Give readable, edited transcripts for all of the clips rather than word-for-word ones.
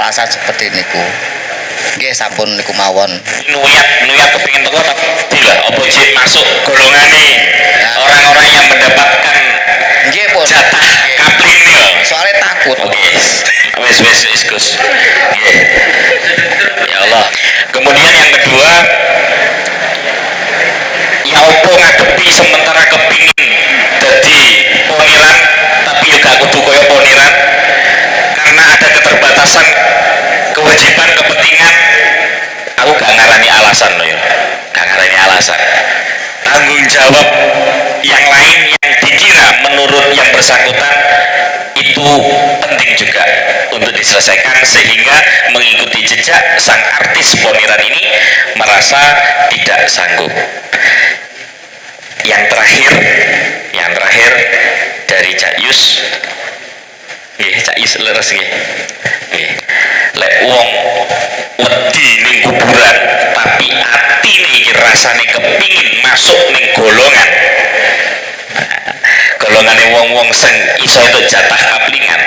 alasan seperti niku. Nggih sampun niku mawon. Nuyat kepingin teko tapi lah apa jek masuk golongane orang-orang yang mendapatkan Nggih pun. jatah kapling ya. Soalnya takut. Oke. Wes Gus. Nggih. Ya Allah. Kemudian yang kedua, ya opo ngadepi sementara kepingin jadi poniran tapi juga kudu koyo poniran karena ada keterbatasan kewajiban kepentingan. Aku gak ngarani alasan loh ya, gak ngarani alasan. Tanggung jawab yang lain yang dikira menurut yang bersangkutan itu penting juga untuk diselesaikan sehingga mengikuti jejak sang artis poniran ini merasa tidak sanggup. Yang terakhir dari Cak Yus. Nggih, Cak Yus leres nggih. Nggih. Lek wong wedi ning kuburan tapi atine iki rasane kepingin masuk ning golongane wong-wong sing iso entuk jatah kaplingan.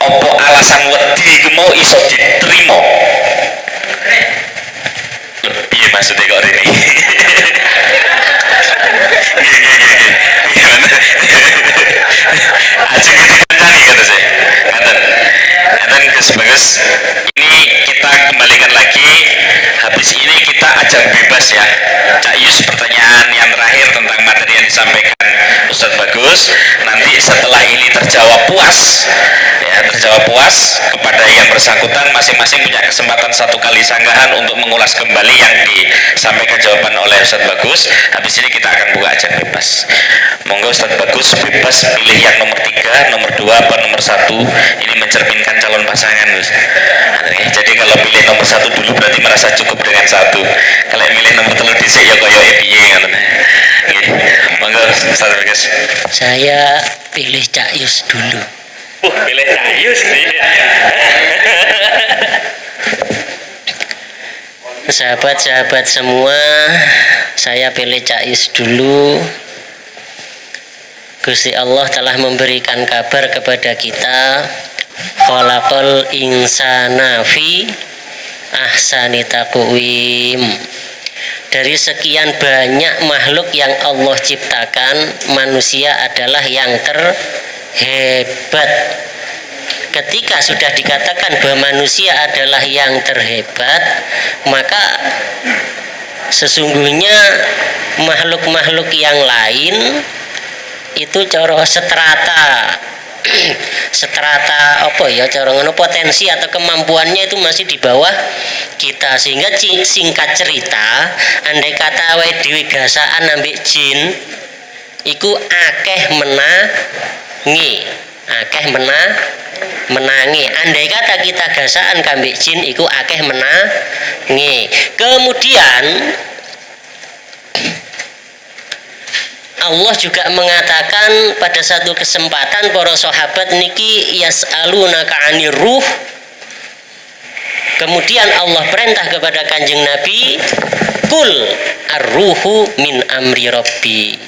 Apa alasan wedi iku mau iso diterima? Piye maksudnya kok rene? Ajeng dikandani kata saya. Ngaten Gus Bagus. Ini kita kembalikan lagi. Habis ini kita ajang bebas ya. Cak Yus, pertanyaan yang terakhir tentang materi yang disampaikan Ustadz Bagus. Nanti setelah ini terjawab puas kepada yang bersangkutan, masing-masing punya kesempatan 1 kali sanggahan untuk mengulas kembali yang disampaikan jawaban oleh Ustadz Bagus. Habis ini kita akan buka ajang bebas. Monggo Ustadz Bagus bebas pilih yang nomor 3, nomor 2, apa nomor 1. Ini mencerminkan calon pasangan, Gus. Jadi kalau pilih nomor 1 dulu berarti merasa cukup dengan 1. Kalau milih nomor 3 dhisik ya koyo piye ngoten. Nggih. Monggo Ustadz Bagus. Saya pilih Cak Yus dulu. Pilih Cak Yus nih. Sahabat-sahabat semua, saya pilih Cak Yus dulu. Gusti Allah telah memberikan kabar kepada kita, khalaqal insana fi ahsani taqwim. Dari sekian banyak makhluk yang Allah ciptakan, manusia adalah yang terhebat. Ketika sudah dikatakan bahwa manusia adalah yang terhebat, maka sesungguhnya makhluk-makhluk yang lain itu cara strata apa ya, cara ngono, potensi atau kemampuannya itu masih di bawah kita. Sehingga singkat cerita, andai kata wae dhewe gasaan ambek jin iku akeh menangi. Andai kata kita gasaan kambek jin iku akeh menangi. Kemudian Allah juga mengatakan pada satu kesempatan, para sahabat niki yas'alunaka 'anir ruh. Kemudian Allah perintah kepada Kanjeng Nabi, kul ar-ruhu min amri rabbi.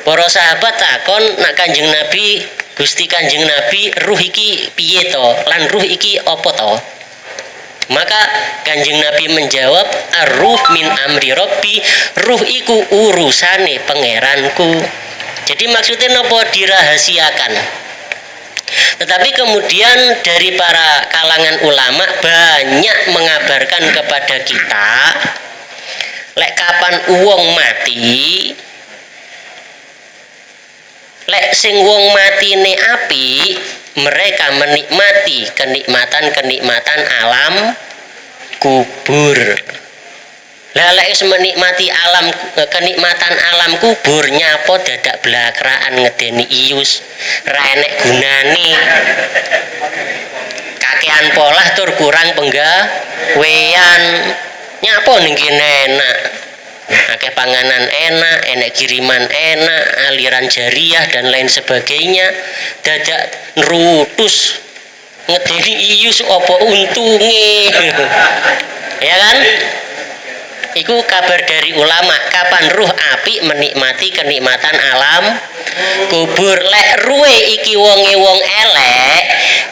Para sahabat takon nak Kanjeng Nabi, Gusti Kanjeng Nabi, ruh iki piye to? Lan ruh iki apa to? Maka Kanjeng Nabi menjawab, ar-ruh min amri rabbi, ruh iku urusane pangeranku. Jadi maksudnya napa dirahasiakan. Tetapi kemudian dari para kalangan ulama banyak mengabarkan kepada kita, lek kapan wong mati, lek sing wong matine api, mereka menikmati kenikmatan alam kubur. Lah lek menikmati kenikmatan alam kubur, nyapa dadak blakraan ngedeni ius, ra enek gunane. Kakean polah tur kurang penggawean. Nyapa ning kene enak. Akeh panganan enak, enek kiriman enak, aliran jariah dan lain sebagainya, dadak nerutus ngedeni ius apa untunge. Ya kan? Iku kabar dari ulama, kapan ruh api menikmati kenikmatan alam kubur. Lek ruwe iki wonge wong elek,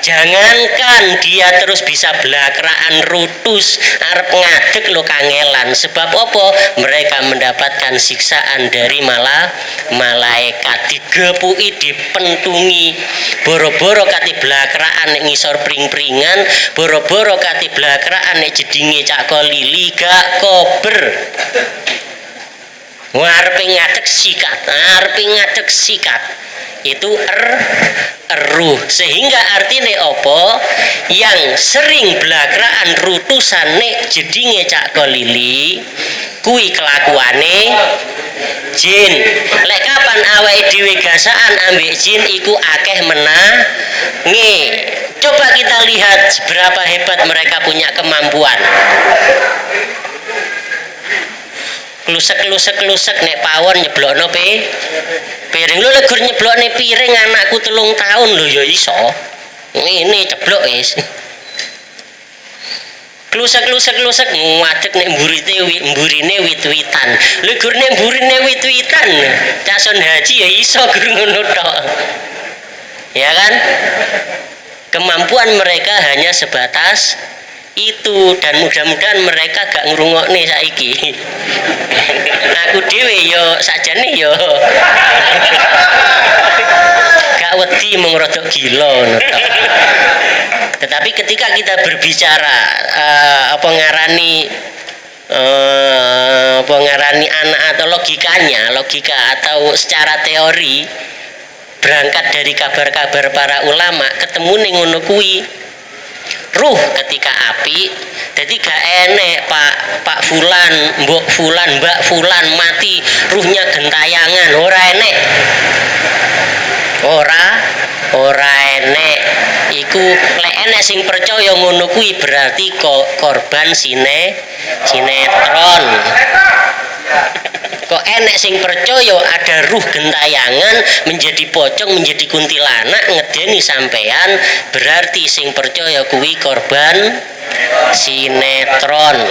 Jangankan dia terus bisa belakraan rutus arep ngadeg lo kangelan. Sebab apa? Mereka mendapatkan siksaan dari malaikat, digepuki, dipentungi. Boro-boro kati belakraan nek ngisor pring-pringan, boro-boro kati belakraan nek jedinge Cak Kolili gak kober. Arepe ngadeg sikat, itu ruh. Sehingga artine apa? Yang sering belakraan rutusan nek jedinge Cak Kolili kuwi kelakuane jin. Lek kapan awake dhewe gasaan ambek jin iku akeh menange. Coba kita lihat seberapa hebat mereka punya kemampuan. Klusek nek pawon nyeblokno piring. Lho lek gur nyeblokne piring anakku 3 tahun lho ya iso. Ngene ceblok wis. Klusek ngadeg nek mburine wit-witan. Lho gur nek mburine wit-witan Cak Son Haji ya iso gur ngono tok. Ya kan? Kemampuan mereka hanya sebatas itu, dan mudah-mudahan mereka gak ngrungokne saiki. Aku dhewe yo sakjane yo gak wedi mung rada gila ngono. Tetapi ketika kita berbicara apa ngarani anak atau logika atau secara teori, berangkat dari kabar-kabar para ulama, ketemu ning ngono kuwi. Ruh ketika api, jadi gak enek Pak Fulan, Mbok Fulan, Mbak Fulan mati ruhnya gentayangan, ora enek. Ora enek. Iku lek enek sing percaya ngono kuwi berarti korban sinetron. Kok enek sing percaya ada ruh gentayangan menjadi pocong, menjadi kuntilanak ngedeni sampean, berarti sing percaya kuwi korban sinetron.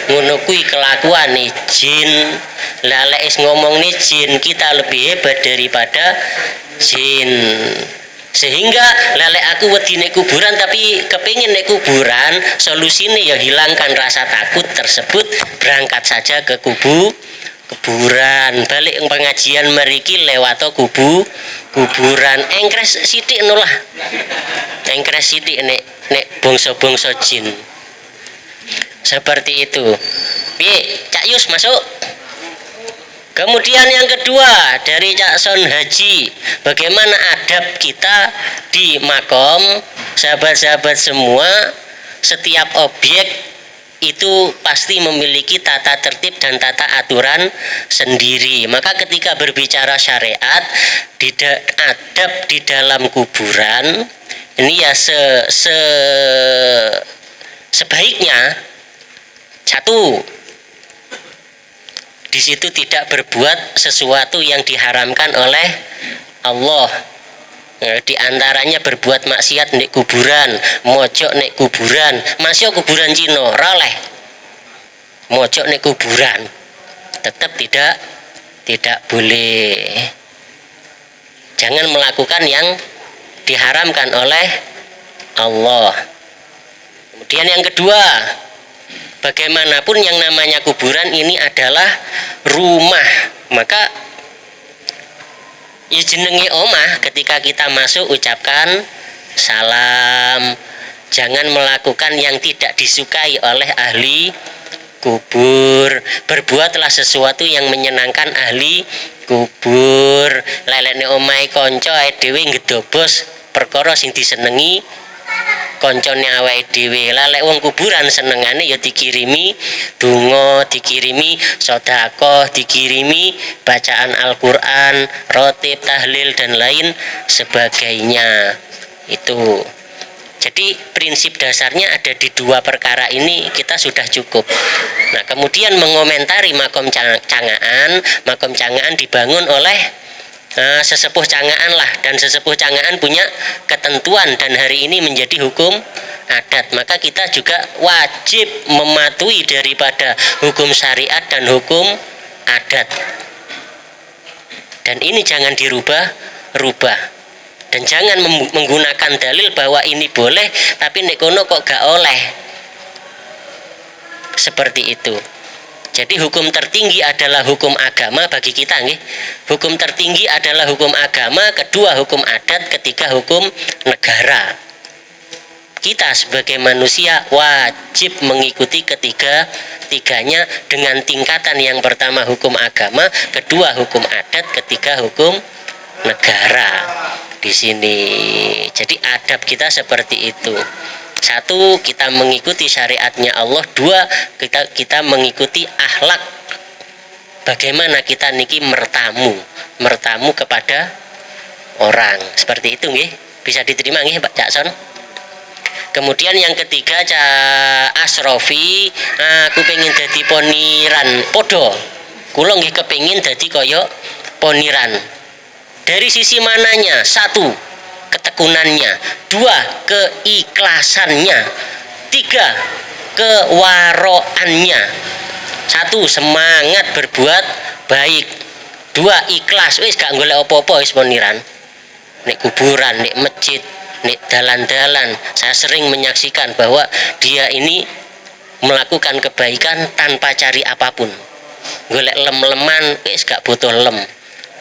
Ngono kuwi kelakuane jin. Lah lek is ngomongne jin, kita lebih hebat daripada jin. Sehingga lelek aku wedi nek kuburan, tapi kepingin nek kuburan, solusine ya hilangkan rasa takut tersebut, berangkat saja ke kuburan. Balik pengajian meriki lewat kuburan. Engkres sithik nulah. Engkres sithik nek bangsa-bangsa jin. Seperti itu. Piye, Cak Yus masuk? Kemudian yang kedua dari Cak Son Haji, bagaimana adab kita di makom, sahabat-sahabat semua, setiap objek itu pasti memiliki tata tertib dan tata aturan sendiri. Maka ketika berbicara syariat, adab di dalam kuburan, ini ya sebaiknya satu, di situ tidak berbuat sesuatu yang diharamkan oleh Allah. Di antaranya berbuat maksiat nek kuburan, mojok nek kuburan, masih kuburan Cina, roleh. Mojok nek kuburan, tetap tidak boleh. Jangan melakukan yang diharamkan oleh Allah. Kemudian yang kedua, bagaimanapun yang namanya kuburan ini adalah rumah, maka ya jenenge omah. Ketika kita masuk ucapkan salam, jangan melakukan yang tidak disukai oleh ahli kubur. Berbuatlah sesuatu yang menyenangkan ahli kubur. Lelekne omahe kanca ae dhewe ngedobos perkara sing disenengi koncone awake dhewe. Lek wong kuburan senengane ya dikirimi donga, dikirimi sedekah, dikirimi bacaan Al-Qur'an, rotib, tahlil dan lain sebagainya. Itu. Jadi prinsip dasarnya ada di dua perkara ini, kita sudah cukup. Nah, kemudian mengomentari makom Cangaan dibangun oleh sesepuh Cangaan lah, dan sesepuh Cangaan punya ketentuan dan hari ini menjadi hukum adat. Maka kita juga wajib mematuhi daripada hukum syariat dan hukum adat, dan ini jangan dirubah-rubah. dan jangan menggunakan dalil bahwa ini boleh tapi nek kono kok gak oleh, seperti itu. Jadi hukum tertinggi adalah hukum agama bagi kita, nggih. Hukum tertinggi adalah hukum agama, kedua hukum adat, ketiga hukum negara. Kita sebagai manusia wajib mengikuti ketiga-tiganya dengan tingkatan yang pertama hukum agama, kedua hukum adat, ketiga hukum negara. Di sini. Jadi adab kita seperti itu. Satu, kita mengikuti syariatnya Allah. Dua, kita mengikuti akhlak. Bagaimana kita niki mertamu kepada orang. Seperti itu nggih. Bisa diterima nggih Pak Jakson? Kemudian yang ketiga, Cak Asrofi, aku pengen jadi poniran podo. Kula nggih kepengin dadi kaya poniran. Dari sisi mananya? Satu, ketekunannya. Dua, keikhlasannya. Tiga, kewaroannya. Satu, semangat berbuat baik. Dua, ikhlas. Wis gak golek apa-apa wis poniran. Nek kuburan, nek masjid, nek dalan-dalan, saya sering menyaksikan bahwa dia ini melakukan kebaikan tanpa cari apapun. Golek lem-leman wis gak butuh lem.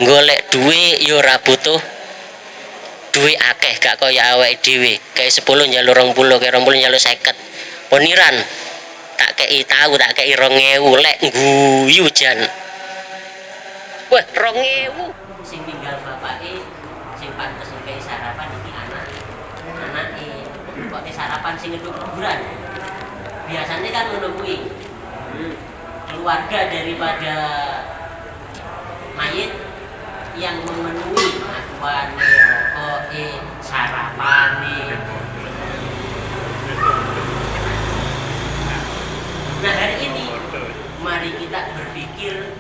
Golek duwe yo ora butuh duwe akeh, gak kaya awake dhewe kayak 10 njaluk 20, kayak 20 njaluk 50. Poniran tak kei tahu, tak kei 2000 lek guyu jan. Wah, 2000 sing tinggal bapake sing pantes kei sarapan iki anake kok sarapan sing ngeduk kuburan. Biasanya kan ngono kuwi. Keluarga daripada mayit yang memenuhi akuane, rokoke, sarapane. Nah hari ini mari kita berpikir,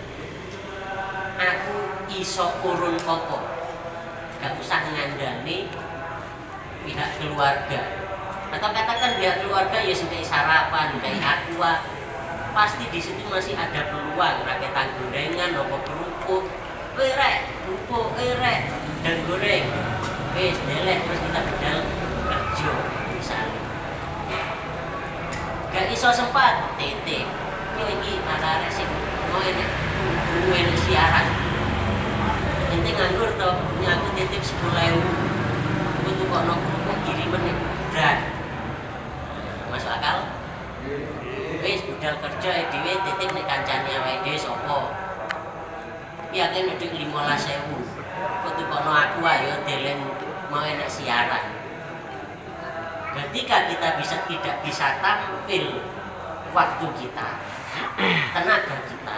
aku iso urun apa, gak usah ngandani pihak keluarga, atau katakan pihak keluarga ya sampai sarapan kayak aqua, pasti di situ masih ada peluang rakyat gorengan, nopo kerupuk, kerupuk, dan goreng, wes delek terus kita bedal kerja misalnya. Gak iso sempat tete, ini ada sing mau enek siaran. Ente nganggur toh, punya aku titip 10.000. Aku tuh kok kerupuk kiriman nih berat. Masuk akal? Wes budal kerja dhewe titip nek kancane awake dhewe sapa. Ya kan nek 15.000. Kok tukono aku ayo deleng mau enek siaran. Ketika kita tidak bisa tampil waktu kita, tenaga kita,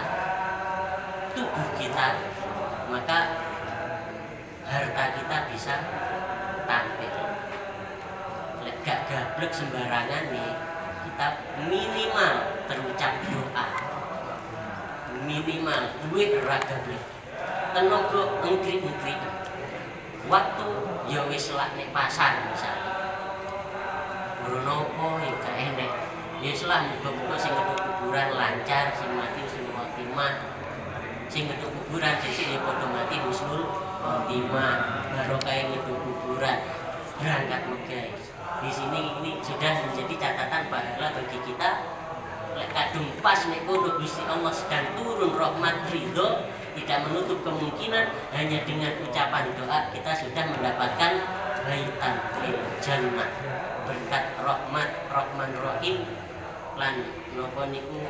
tubuh kita, maka harta kita bisa tampil. Lek gak gablek sembarangan nih, kita minimal terucap doa, minimal duit ora gablek, tenaga engkrik-engkrik, waktu ya wis lak nek pasar misalnya. Nopo ya gak enek. Ya selah muga-muga sing ngeduk kuburan lancar, sing mati husnul khotimah. Sing ngeduk kuburan sing ya padha mati husnul khotimah. Barokah ngeduk kuburan. Berangkat guys. Di sini ini sudah menjadi catatan pahala bagi kita. Lek kadung pas nek kono Gusti Allah sedang turun rahmat ridho, tidak menutup kemungkinan hanya dengan ucapan doa kita sudah mendapatkan baitan fil jannah. Berkat rahmat Rahman Rahim lan napa niku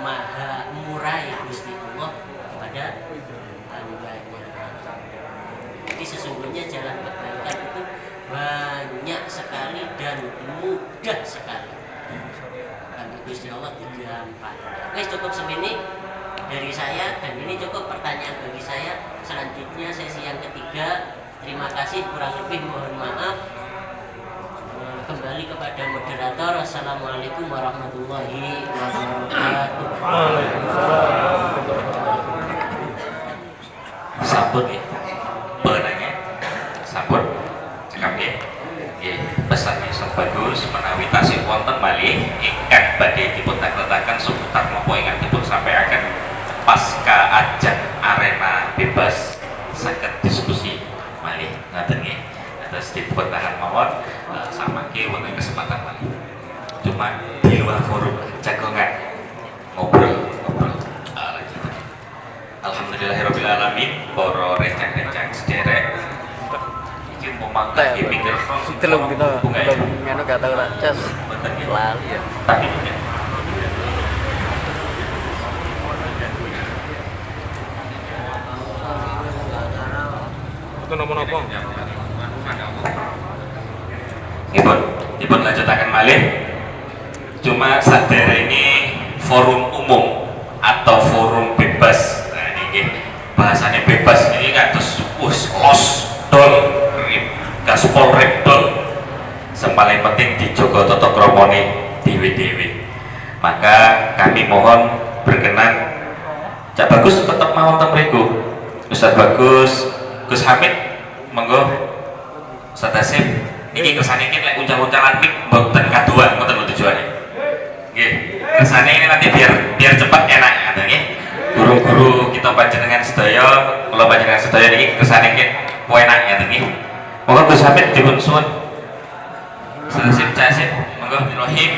maha murah Gusti Allah kepada hambanya. Jadi sesungguhnya jalan kebaikan itu banyak sekali dan mudah sekali. Kami Gusti Allah gampang. Wes cukup segini dari saya, dan ini cukup pertanyaan bagi saya. Selanjutnya sesi yang ketiga. Terima kasih, kurang lebih mohon maaf. Kembali kepada moderator. Assalamualaikum warahmatullahi wabarakatuh. Sabut ya, benangnya sabut cekap ya. Pesannya sebagus menawi tasih wonten malih ingkang badhe dipun tagetaken seputar napa ingkang dipun sampaikan pasca ajang arena bebas saged diskusi malih ngaten nggih. Oke, wonten kesempatan malih. Cuma di luar forum jagongan ngobrol. Alhamdulillahirabbil alamin, para rencang-rencang sederek. Iki umpama nggih pinggir Telung dina belum ngene gak tau tak cas. Lali ya. Tapi Itu nomor apa? Ibun lanjutaken malih. Cuma sadar ini forum umum atau forum bebas. Nah ini bahasanya bebas ini kados los dol gaspol reptol. Yang paling penting dijogo tata kramane dewe-dewe. Maka kami mohon berkenan Cak Bagus tetap mau teng mriku. Ustaz Bagus, Gus Hamid, monggo. Ustaz Hasim, ini kersane iki lek uncal-uncalan mik mboten kaduan, ngoten lho tujuane. Nggih, kersane ini nanti biar cepat enak ngoten nggih. Guru-guru kita panjenengan sedaya, kula panjenengan sedaya niki kersane iki enak ngoten nggih. Monggo Gus Hamid dipun suwun. Ustaz Hasim, Cak Hasim, monggo Bismillahirrahmanirrahim.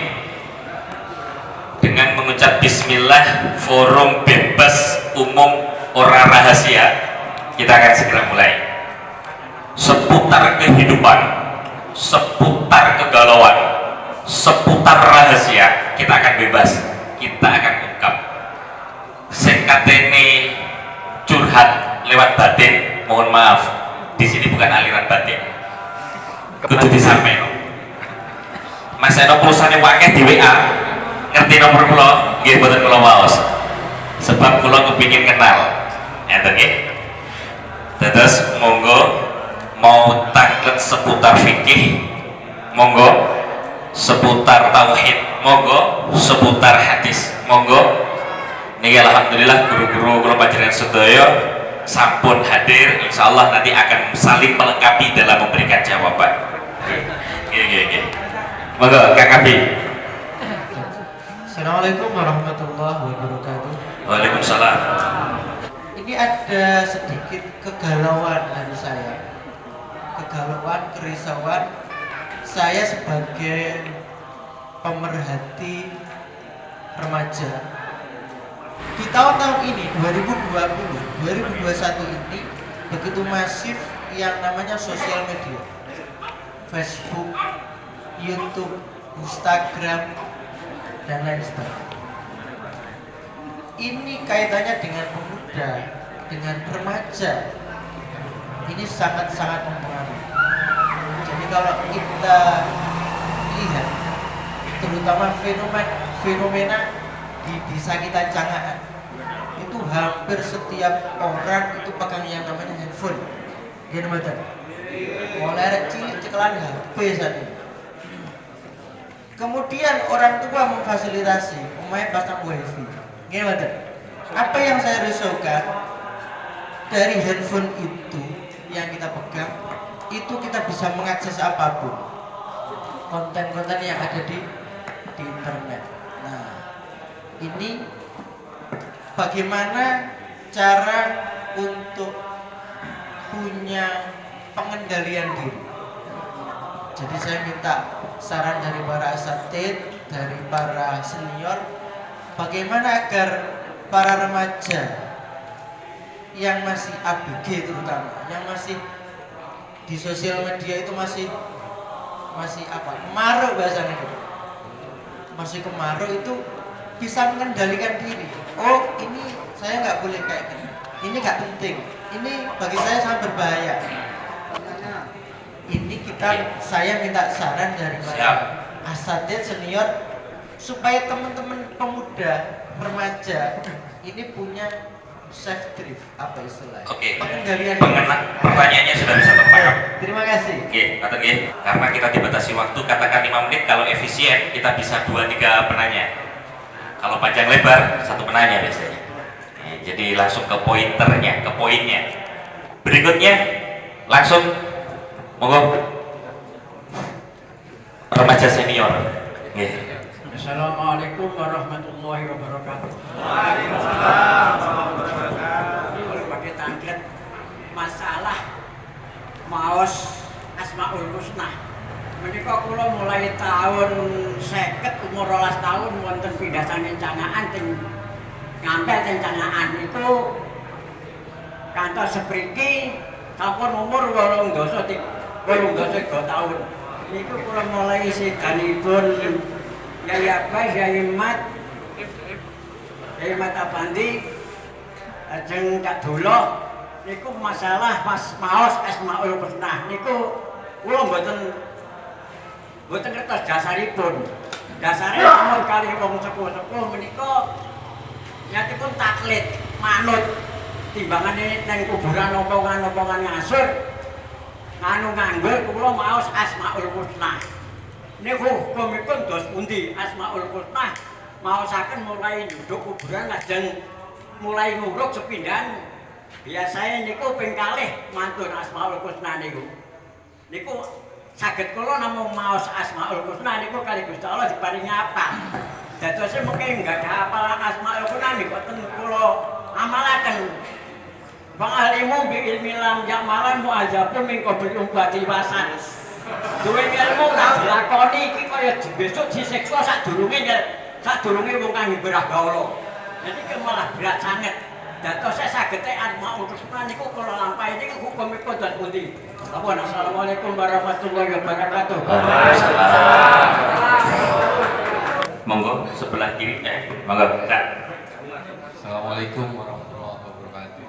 Dengan mengucap bismillah, forum bebas umum ora rahasia, kita akan segera mulai. Seputar kehidupan, seputar kegalauan, seputar rahasia, kita akan bebas, kita akan ungkap. Sekatene curhat lewat batin, mohon maaf, di sini bukan aliran batin. Kudu disampaikan. Mas Eno pulsane wakeh di WA, ngerti nomor kula, nggih boten kula waos. Sebab kula kepingin kenal. Enten nggih. Terus monggo mau taklet seputar fikih, monggo seputar tauhid, monggo seputar hadis, monggo. Niki alhamdulillah guru-guru kula panjenengan sedaya sampun hadir, insyaallah nanti akan saling melengkapi dalam memberikan jawaban. Nggih. Monggo Kang Abi. Assalamualaikum warahmatullahi wabarakatuh. Waalaikumsalam. Ini ada sedikit kegalauan dari saya. Kegalauan, kerisauan saya sebagai pemerhati remaja. Di tahun-tahun ini 2020, 2021 ini begitu masif yang namanya sosial media. Facebook, YouTube, Instagram, dan lain sebagainya. Ini kaitannya dengan pemuda, dengan remaja. Ini sangat-sangat mempengaruhi. Jadi kalau kita lihat, terutama fenomena di desa kita Cangaan, itu hampir setiap orang itu pegang yang namanya handphone. Gini betul. Mulai cilik cekelan HP saat ini. Kemudian orang tua memfasilitasi, umumnya pasang wifi. Gimana? Apa yang saya risaukan dari handphone itu yang kita pegang, itu kita bisa mengakses apapun, konten-konten yang ada di internet. Nah, ini bagaimana cara untuk punya pengendalian diri. Jadi saya minta saran dari para asatid, dari para senior, bagaimana agar para remaja yang masih ABG terutama, yang masih di sosial media itu masih kemarau bahasanya gitu. Masih kemarau itu bisa mengendalikan diri. Oh, ini saya nggak boleh kayak gini. Ini nggak penting. Ini bagi saya sangat berbahaya. Ini saya minta saran dari para asatid senior supaya teman-teman pemuda remaja ini punya safe drift, apa istilahnya? Oke. Pengendalian. Pertanyaannya sudah bisa terpaham. Terima kasih. Oke, kata nggih. Karena kita dibatasi waktu, katakan 5 menit. Kalau efisien kita bisa 2-3 penanya. Kalau panjang lebar 1 penanya biasanya. Jadi langsung ke pointernya, ke poinnya. Berikutnya langsung monggo remaja senior. Nggih. Assalamualaikum warahmatullahi wabarakatuh. Pakai tanglet masalah maos Asmaul Husna Menika kula mulai tahun 50 umur 12 tahun wonten pindah saking Cangaan teng ngampel teng Cangaan niku kantos sepriki sampun umur 83 tahun. Niku kula mulai sedanipun Yai Abbas, Yai Mat Apandi, ajeng Cak Dolo niku masalah pas maos Asmaul Husna niku kula mboten ngertos dasaripun. Dasare namun kali wong sepuh-sepuh menika nyatipun taklid manut timbangane nang kuburan omongan-omongan ngasur nganu nganggur kula maos Asmaul Husna. Niku hukumipun dos pundi Asmaul Husna maosaken mulai nduduk kuburan lajeng mulai nguruk sepindhan. Biasane niku ping kalih mantun Asmaul Husna niku. Niku saged kula namung maos Asmaul Husna niku kali Gusti Allah diparingi apa. Dadose mengke enggak ada hafalan Asmaul Husna niku ten kula amalaken. Ba'alimu bi ilmi lam ya'malan mu'adzabun min qabli umbati wasan. Duwe ilmu ra dilakoni iki kaya besok disiksa sadurunge wong kang ibrah gaula. Jadi malah berat sanget. Dadose sagete Asmaul Husna niku kula lampahi niku hukumipun dos pundi. Assalamualaikum warahmatullahi wabarakatuh. Monggo sebelah kiri, monggo Kak. Assalamualaikum warahmatullahi wabarakatuh.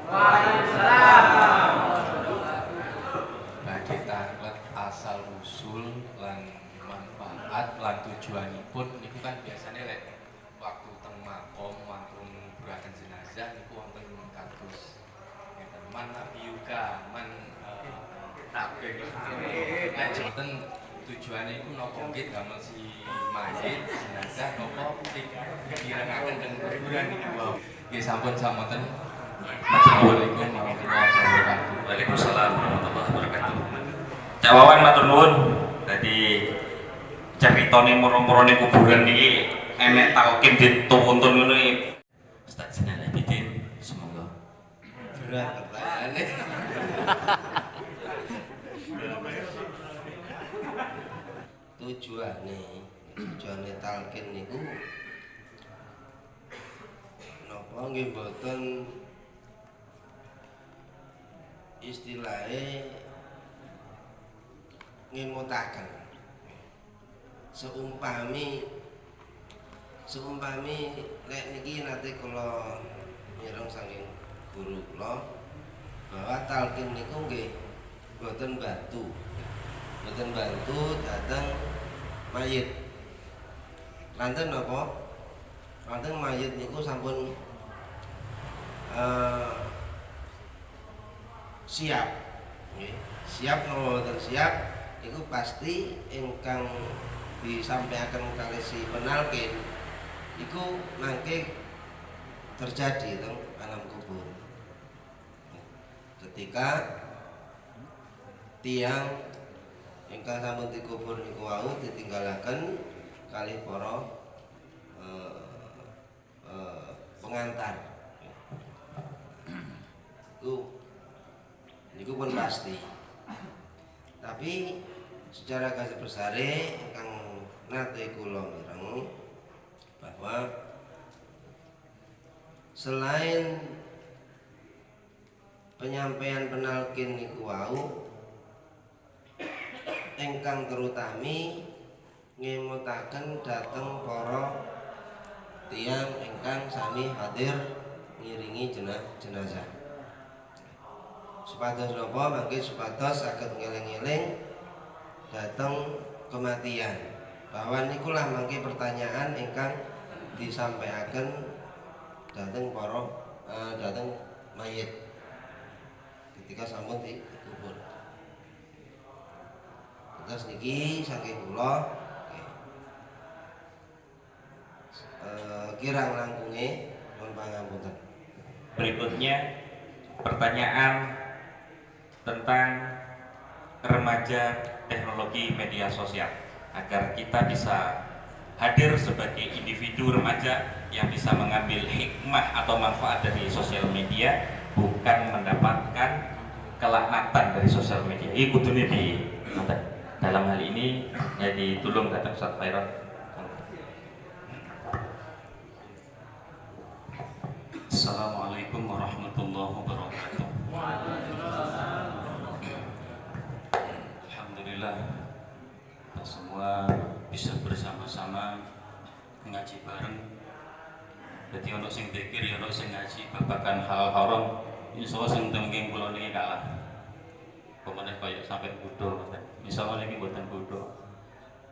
Badhe tanglet asal usul lan manfaat lan tujuanipun niku kan biasanya lek waktu teng makom wonten nguburaken jenazah niku wonten kados ngeten man nabiyuka man tabeng ngajeng tujuane iku napa nggih damel si mayit jenazah napa sing direngaken teng kuburan niku wae. Nggih sampun samonten. Assalamualaikum warahmatullahi wabarakatuh. Waalaikumsalam warahmatullahi wabarakatuh. Cak Wawan matur nuwun. Dadi ceritane moro-morone kuburan iki enek takokin dituntun ngono iki. Ustaz Zainal Abidin semoga. Berat pertanyaane. Tujuane talqin niku napa nggih mboten istilahe ngemutaken. Seumpami lek niki nate kula mireng saking guru kula bahwa talqin niku nggih mboten bantu dhateng mayit. Lanten napa? Lanten mayit niku sampun siap. Nggih. Siap napa mboten siap niku pasti ingkang disampaikan kali si penalkin iku mangke terjadi teng alam kubur. Ketika tiang ingkang sampun dikubur niku wau ditinggalaken kalih para pengantar. Niku pun pasti. Tapi secara garis besare ingkang nate kula mireng bahwa selain penyampaian penalkin niku wau ingkang terutami ngemutaken dhateng para tiyang ingkang sami hadir ngiringi jenazah. Supados napa mangke supados saged ngeling-eling dhateng kematian. Bahwa nikulah mangke pertanyaan ingkang disampaikan dhateng para dhateng mayit ketika sampun dikubur. Terus niki saking kula kirang langkunge nuwun pangapunten. Berikutnya pertanyaan tentang remaja teknologi media sosial agar kita bisa hadir sebagai individu remaja yang bisa mengambil hikmah atau manfaat dari sosial media, bukan mendapatkan kelaknatan dari sosial media. Iki kudune di dalam hal ini ya ditulung datang Ustaz Khairon. Assalamualaikum warahmatullahi wabarakatuh. Alhamdulillah kita semua bisa bersama-sama ngaji bareng. Jadi ono sing dzikir, ono sing ngaji babagan hal haram. Insyaallah sing temenging kula niki kalah. Pemene kaya sampai bodho, insyaallah niki mboten bodho.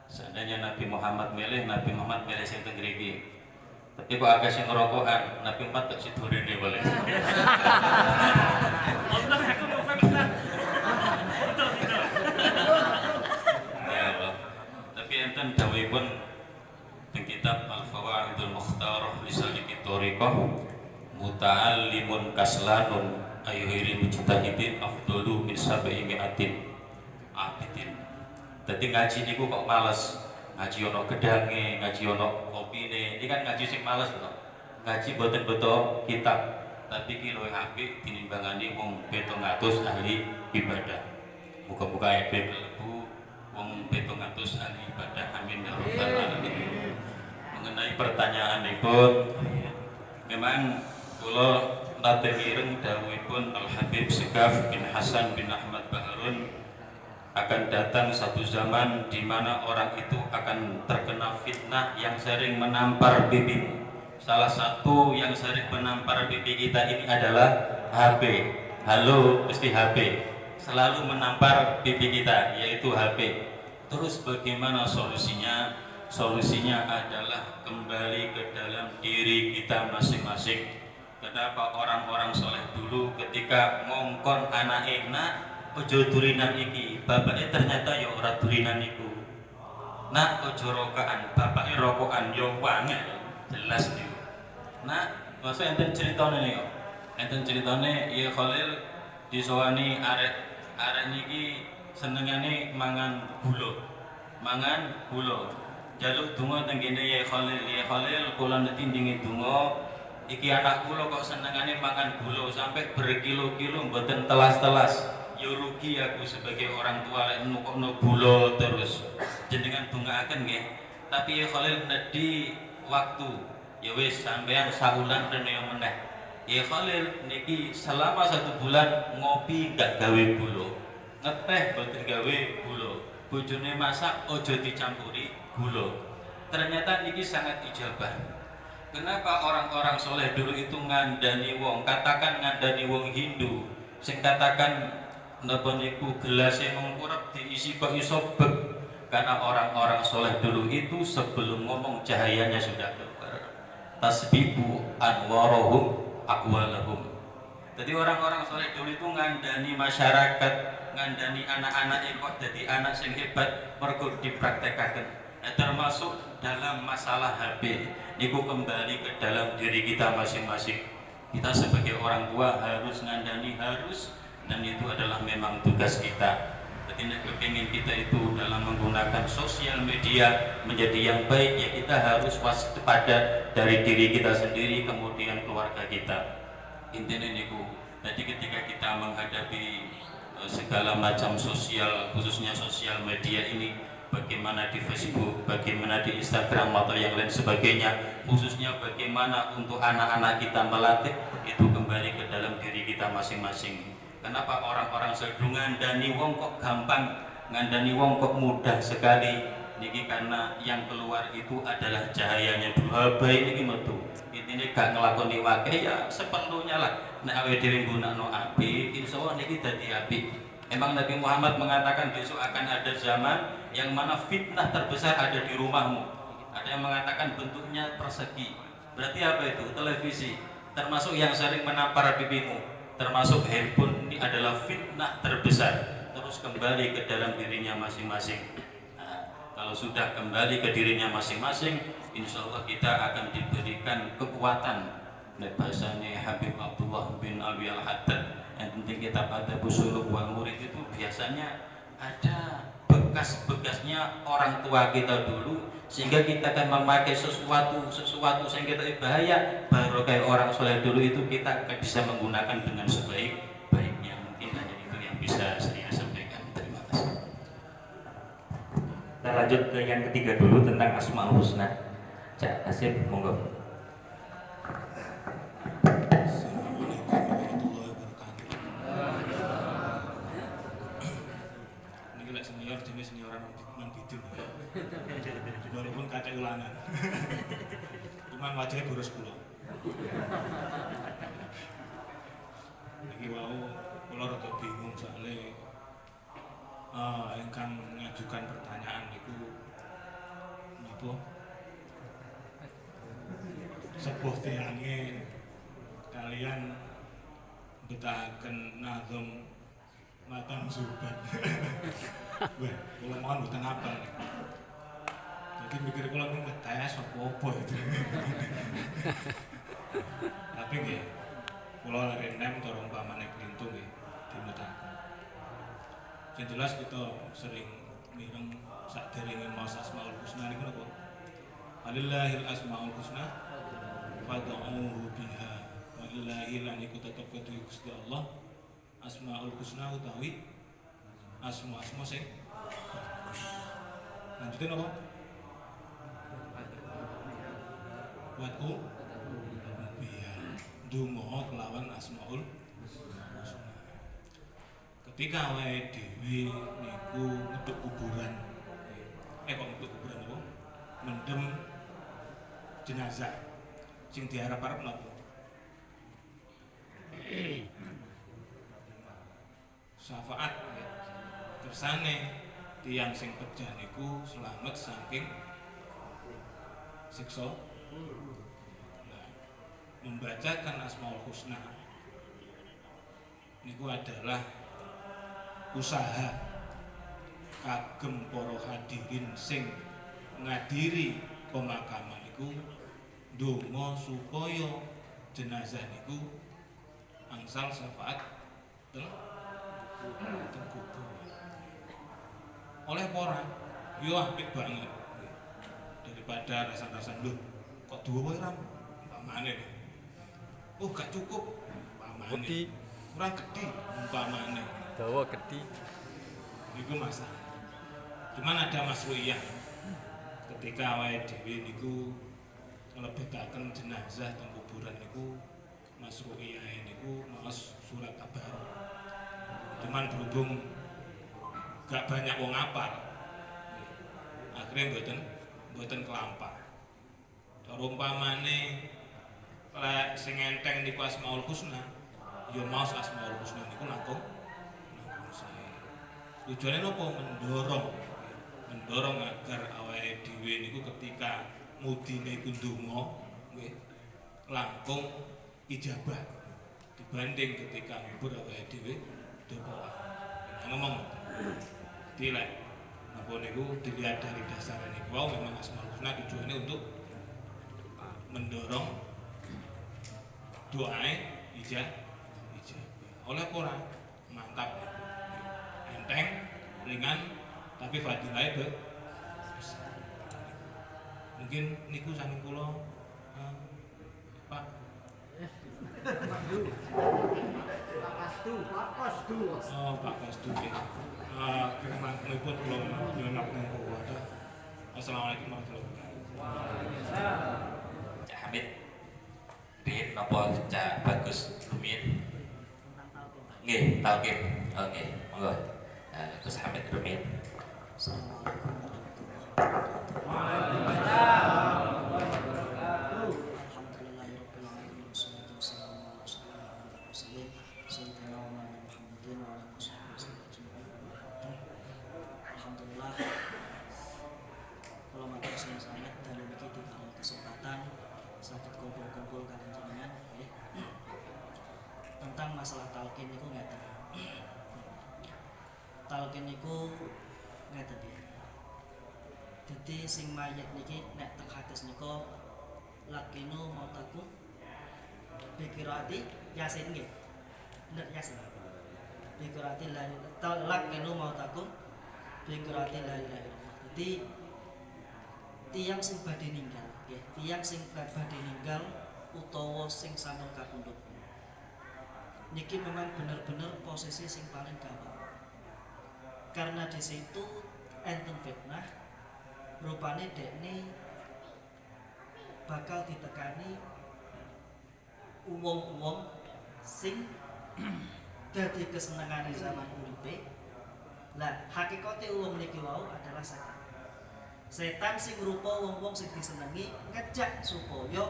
Seandainya Nabi Muhammad milih sing teng mriki. Tapi kok agak sing ngerokokan, Nabi Muhammad tak sidurene boleh. Ya Allah. Tapi enten dawuhipun teng kitab Al-Fawaidul Mukhtarah li Saliki Thariqah, muta'allimun kaslanun ayyuhiri mujtahidin afdalu min sab'i mi'atin abidin. Dadi ngaji niku kok males. Ngaji ono gedange, ngaji ono kopine. Ini kan ngaji sing males to. Ngaji boten beto kitab, tapi ki luwih apik tinimbangane wong 700 ahli ibadah. Muga-muga epe kelebu wong 700 ahli ibadah. Amin ya rabbal alamin. Mengenai pertanyaanipun, memang kula nate mireng dawuhipun Al Habib Segaf bin Hasan bin Ahmad Baharun, akan datang satu zaman di mana orang itu akan terkena fitnah yang sering menampar pipi. Salah satu yang sering menampar pipi kita ini adalah HP. Halo, mesti HP. Selalu menampar pipi kita, yaitu HP. Terus bagaimana solusinya? Solusinya adalah kembali ke dalam diri kita masing-masing. Kenapa orang-orang soleh dulu ketika ngongkon anak enak, ojo durinan iki, bapaknya ternyata ya ora durinan iku. Nak ojo rokokan, bapaknya rokokan yo banget, jelas niku. Nak, masa enten ceritane niku. Enten ceritane ya Khalil disowani arek niki senengane mangan gula. Mangan gula. Jaluk donga teng kene ya Khalil kula netindingi donga. Iki anak kula kok senengane mangan gula sampai berkilo-kilo mboten telas-telas. Ya rugi aku sebagai orang tua lek nukokno gula terus. Jenengan dongaaken nggih. Tapi ya Khalil nedhi waktu. Ya wis sampean saulan rene meneh. Ya Khalil niki selama 1 bulan ngopi gak gawe gula. Ngeteh mboten gawe gula. Bojone masak ojo dicampuri gula. Ternyata niki sangat ijabah. Kenapa orang-orang soleh dulu itu ngandani wong, katakan ngandani wong Hindu, sing katakan napa niku gelasnya mengkurap diisi kok iso bek. Karena orang-orang soleh dulu itu sebelum ngomong cahayanya sudah keluar. Tasbibu anwarohum aqwalahum. Jadi orang-orang soleh dulu itu ngandani masyarakat, ngandani anak-anak kok jadi anak sing hebat mergo dipraktekaken. Nah, termasuk dalam masalah HP niku kembali ke dalam diri kita masing-masing. Kita sebagai orang tua harus ngandani, harus, dan itu adalah memang tugas kita. Jadi kepingin kita itu dalam menggunakan sosial media menjadi yang baik, ya kita harus waspada dari diri kita sendiri kemudian keluarga kita. Intinya niku. Jadi ketika kita menghadapi segala macam sosial, khususnya sosial media ini, bagaimana di Facebook, bagaimana di Instagram atau yang lain sebagainya, khususnya bagaimana untuk anak-anak kita melatih, itu kembali ke dalam diri kita masing-masing. Kenapa orang-orang selalu ngandani wong kok gampang, ngandani wong kok mudah sekali? Niki karena yang keluar itu adalah cahayanya dua bayi niki metu. Intine gak nglakoni wae ya seperlunya lah. Nek awake dhewe nggunakno api, insyaallah niki dadi api. Emang Nabi Muhammad mengatakan besok akan ada zaman yang mana fitnah terbesar ada di rumahmu. Ada yang mengatakan bentuknya persegi. Berarti apa itu? Televisi. Termasuk yang sering menampar pipimu. Termasuk handphone, ini adalah fitnah terbesar. Terus kembali ke dalam dirinya masing-masing. Nah, kalau sudah kembali ke dirinya masing-masing, insya Allah kita akan diberikan kekuatan. Nah, bahasanya Habib Abdullah bin Alwi Al-Haddad yang penting kitab Adabus Suluk wal Murid itu biasanya ada bekas-bekasnya orang tua kita dulu, sehingga kita akan memakai sesuatu yang kita bahaya. Baru kayak orang soleh dulu itu kita akan bisa menggunakan dengan sebaik-baiknya. Mungkin hanya itu yang bisa saya sampaikan. Terima kasih. lanjut ke yang ketiga dulu tentang Asmaul Husna. Cak Asyik, monggo. Ini lek senior jenis senioran non bidin. Walaupun kacek ulangan. Cuman wajahnya boros kula. Iki wau kula rada bingung soalnya ingkang mengajukan pertanyaan itu napa sepuh tiange kalian betahaken nazam matan zubat. Wah, kula mohon mboten apal. Jadi mikir kula niku ngetes apa itu. Tapi nggih kula lare nem to umpamane klintu nggih dimutaken. Yang jelas kita sering mireng sakderenge maos Asmaul Husna niku napa? Walillahil asmaul husna fad'uuhu biha. Walillahi lan iku tetep kedue Gusti Allah Asmaul Husna utawi asma-asma sing lanjutin apa? Wad'u biha. Donga kelawan Asmaul Husna. Ketika awake dhewe niku ngeduk kuburan. Kok ngeduk kuburan apa? Mendem jenazah sing diharap-harap napa? Syafaat ya. Kersane tiyang sing pejah niku selamat saking siksa. Nah, membacakan Asmaul Husna niku adalah usaha kagem para hadirin sing ngadiri pemakaman niku ndonga supaya jenazah niku angsal syafaat teng kubur. Oleh para yo apik banget daripada rasa-rasa lho kok duwe ram umpamane. Oh gak cukup umpamane. Kurang gedhi umpamane. Dawa gedhi. Niku masalah. Cuman ada masruiyah. Ketika awake dhewe niku nglebetaken jenazah teng kuburan niku masruiyah niku maos surat tabarok. Cuman berhubung gak banyak wong apal, akhirnya mboten kelampah. Cara umpamane lek sing enteng niku Asmaul Husna, ya maos Asmaul Husna niku langkung sae. Tujuane napa? Mendorong agar awake dhewe niku ketika mudine iku ndonga nggih langkung ijabah dibanding ketika ngubur awake dhewe doa. Ngomong dilek napa niku dilihat dari dasarnya niku wau memang Asmaul Husna tujuannya untuk mendorong doae ijabah. Oleh ora mantap niku. Enteng, ringan tapi fadilahnya besar. Mungkin niku saking kula Pak Pastu. Oh, Pak Pastu. Kira-kira kula nyemak nang kuwata. Assalamualaikum warahmatullahi wabarakatuh. Cak Hamid, riyen napa Cak Bagus Rumin? Nggih, talqin. Oke, monggo. Gus Hamid Rumin. Assalamualaikum warahmatullahi wabarakatuh. Alhamdulillahirabbil alamin wassalatu wassalamu ala asyrofil mursalin sayyidina wa maulana Muhammadin wa ala alihi wasallam. Alhamdulillah. Kula matur sing sanget dalu niki diberi kesempatan saged kumpul-kumpul kaliyan jenengan nggih. Tentang masalah talqin niku ngeten. Talqin niku ngeten ya. Dadi sing mayit niki nek teng hadis nika lakinu mautaku bikirati yasin nggih. Bener yasin. Bikirati la lakinu mautaku bikirati la ilaha illallah. Dadi tiyang sing badhe ninggal nggih, tiyang sing badhe ninggal utawa sing sampun kapundhut. Niki memang bener-bener posisi sing paling gawat. Karena di situ enten fitnah, rupane dekne bakal ditekani uwong-uwong sing dadi kesenengane zaman uripe. Lah hakikate uwong niki wau adalah setan. Setan sing rupa wong-wong sing disenengi ngejak supaya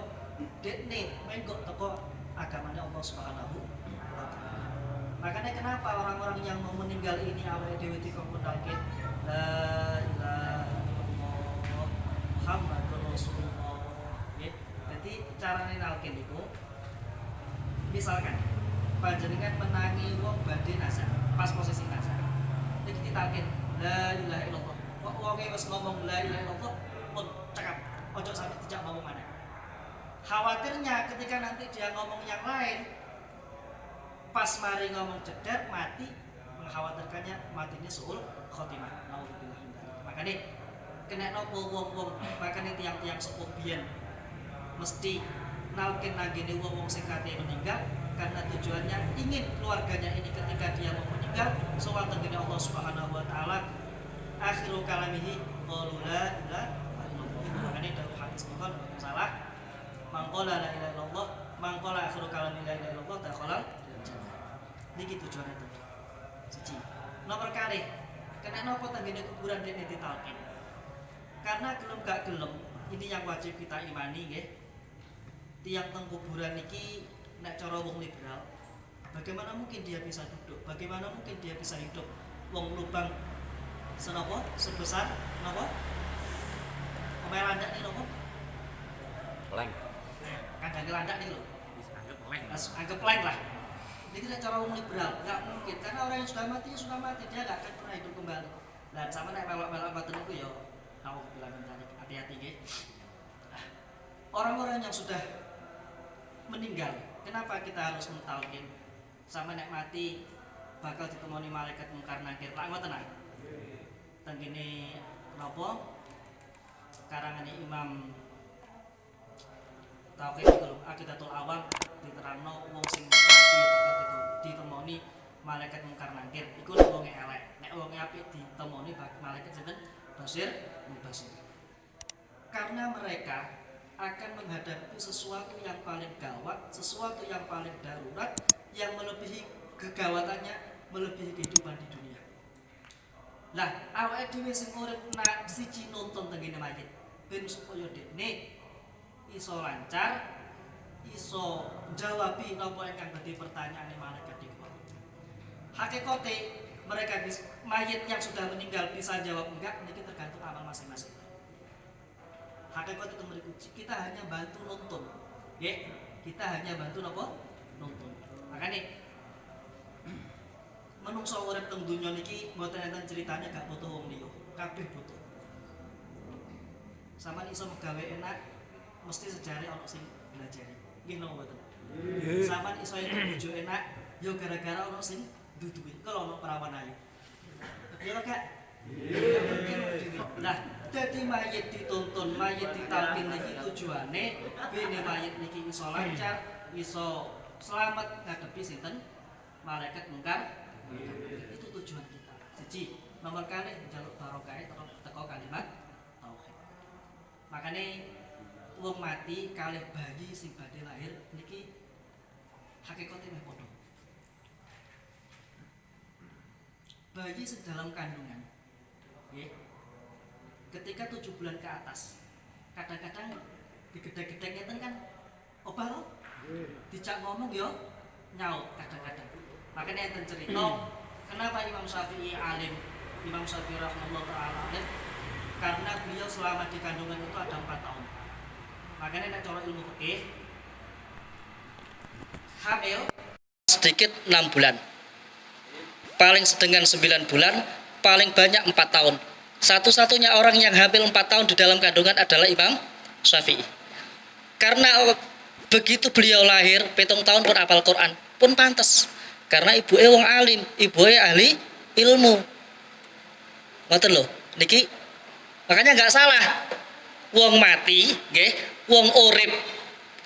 dekne menggok teko agamanya Allah Subhanahu wa taala. Makanya kenapa orang-orang yang mau meninggal ini awake dhewe dikongkonake la ilaha illallah Muhammadur Rasulullah. Jadi carane nalkin iku misalkan panjenengan menangi wong badhe nazar, pas posisi nazar. Iki ditalkin la ilaha illallah. Kok wonge wis ngomong la ilaha illallah pun cakap, ojo sampai dijak ngomong mana. Khawatirnya ketika nanti dia ngomong yang lain, pas mari ngomong jedar mati, mengkhawatirkannya matinya suul khotimah. Nauzubillah min dzalik. Makanya kena nopo wong-wong, makanya tiang-tiang sepuh biyen mesti nalkin nagene wong-wong sing kate meninggal karena tujuannya ingin keluarganya ini ketika dia mau meninggal sowan tengene Allah Subhanahu wa taala akhiru kalamihi qalu la ilaha illallah. Makanya dalam hadis Bukhari salah mangqala la ilaha illallah mangqala akhiru kalami la ilaha illallah dakhala jannah. Niki tujuannya itu. Siji. Nomor kali kena nopo tengene kuburan dene ditalkin. Karena gelem gak gelem ini yang wajib kita imani nggih. Tiang teng kuburan niki nek cara wong liberal, bagaimana mungkin dia bisa duduk? Bagaimana mungkin dia bisa hidup? Wong lubang senapa sebesar napa? Omahe landak niki napa? Leng. Kandang landak niki lho. Anggap leng lah. Niki nek cara wong liberal enggak mungkin karena orang yang sudah mati dia enggak akan pernah hidup kembali. Lah sama nek melok-melok ngoten niku ya tahu bilang tadi hati-hati nggih. Orang-orang yang sudah meninggal, kenapa kita harus mentalkin sama nek mati bakal ditemoni malaikat mungkar nakir lak ngoten ah. Teng kene napa karangane Imam Tauhid iku lho Aqidatul Awam diterangno wong sing mati bakal ditemoni malaikat mungkar nakir iku nek wong elek, nek wong apik ditemoni malaikat sinten basir mubasir. Karena mereka akan menghadapi sesuatu yang paling gawat, sesuatu yang paling darurat, yang melebihi kegawatannya, melebihi kehidupan di dunia. Lah, awake dhewe sing urip nak siji nonton tengene mayit, ben supaya dekne iso lancar, iso jawabi napa ingkang dadi pertanyaane malaikat iku. Hakikate mereka mayit yang sudah meninggal bisa jawab enggak, niki tergantung amal masing-masing. Hakikat itu berikut, kita hanya bantu nonton, ya, kita hanya bantu apa? Nonton. Makanya menungso urip teng dunya niki mboten enten ceritanya gak butuh wong liya, kabeh butuh. Sama iso megawe enak, mesti sejare ana sing belajari. Nggih napa mboten? Sama iso entuk bojo enak, yo gara-gara ana sing duduhi. Kalau ana perawan ayu. Ya Kak. Nah, dadi mayit dituntun, mayit ditalkin niki tujuane bene mayit niki iso lancar, iso selamat ngadepi sinten malaikat mungkar. Itu tujuan kita. Siji, nomor kali njaluk barokah teko kalimat tauhid. Makane wong mati kalih bayi sing badhe lahir niki hakikate meh padha. Bayi sing dalam kandungan. Nggih. Ketika 7 bulan ke atas, kadang-kadang digedhe-gedhe ngeten kan obah loh, dijak ngomong yo nyaut kadang-kadang. Makanya enten cerita kenapa Imam Syafi'i alim, Imam Syafi'i rahimahullah ta'ala alim, karena beliau selama di kandungan itu ada 4 tahun. Makanya nek cara ilmu fikih hamil sedikit 6 bulan, paling sedang 9 bulan, paling banyak 4 tahun. Satu-satunya orang yang hamil 4 tahun di dalam kandungan adalah Imam Syafi'i. Karena begitu beliau lahir, 7 tahun pun hafal Quran, pun pantas. Karena ibuke wong alim, ibuke ahli ilmu. Ngoten lho, niki makanya nggak salah. Wong mati, nggih, wong urip,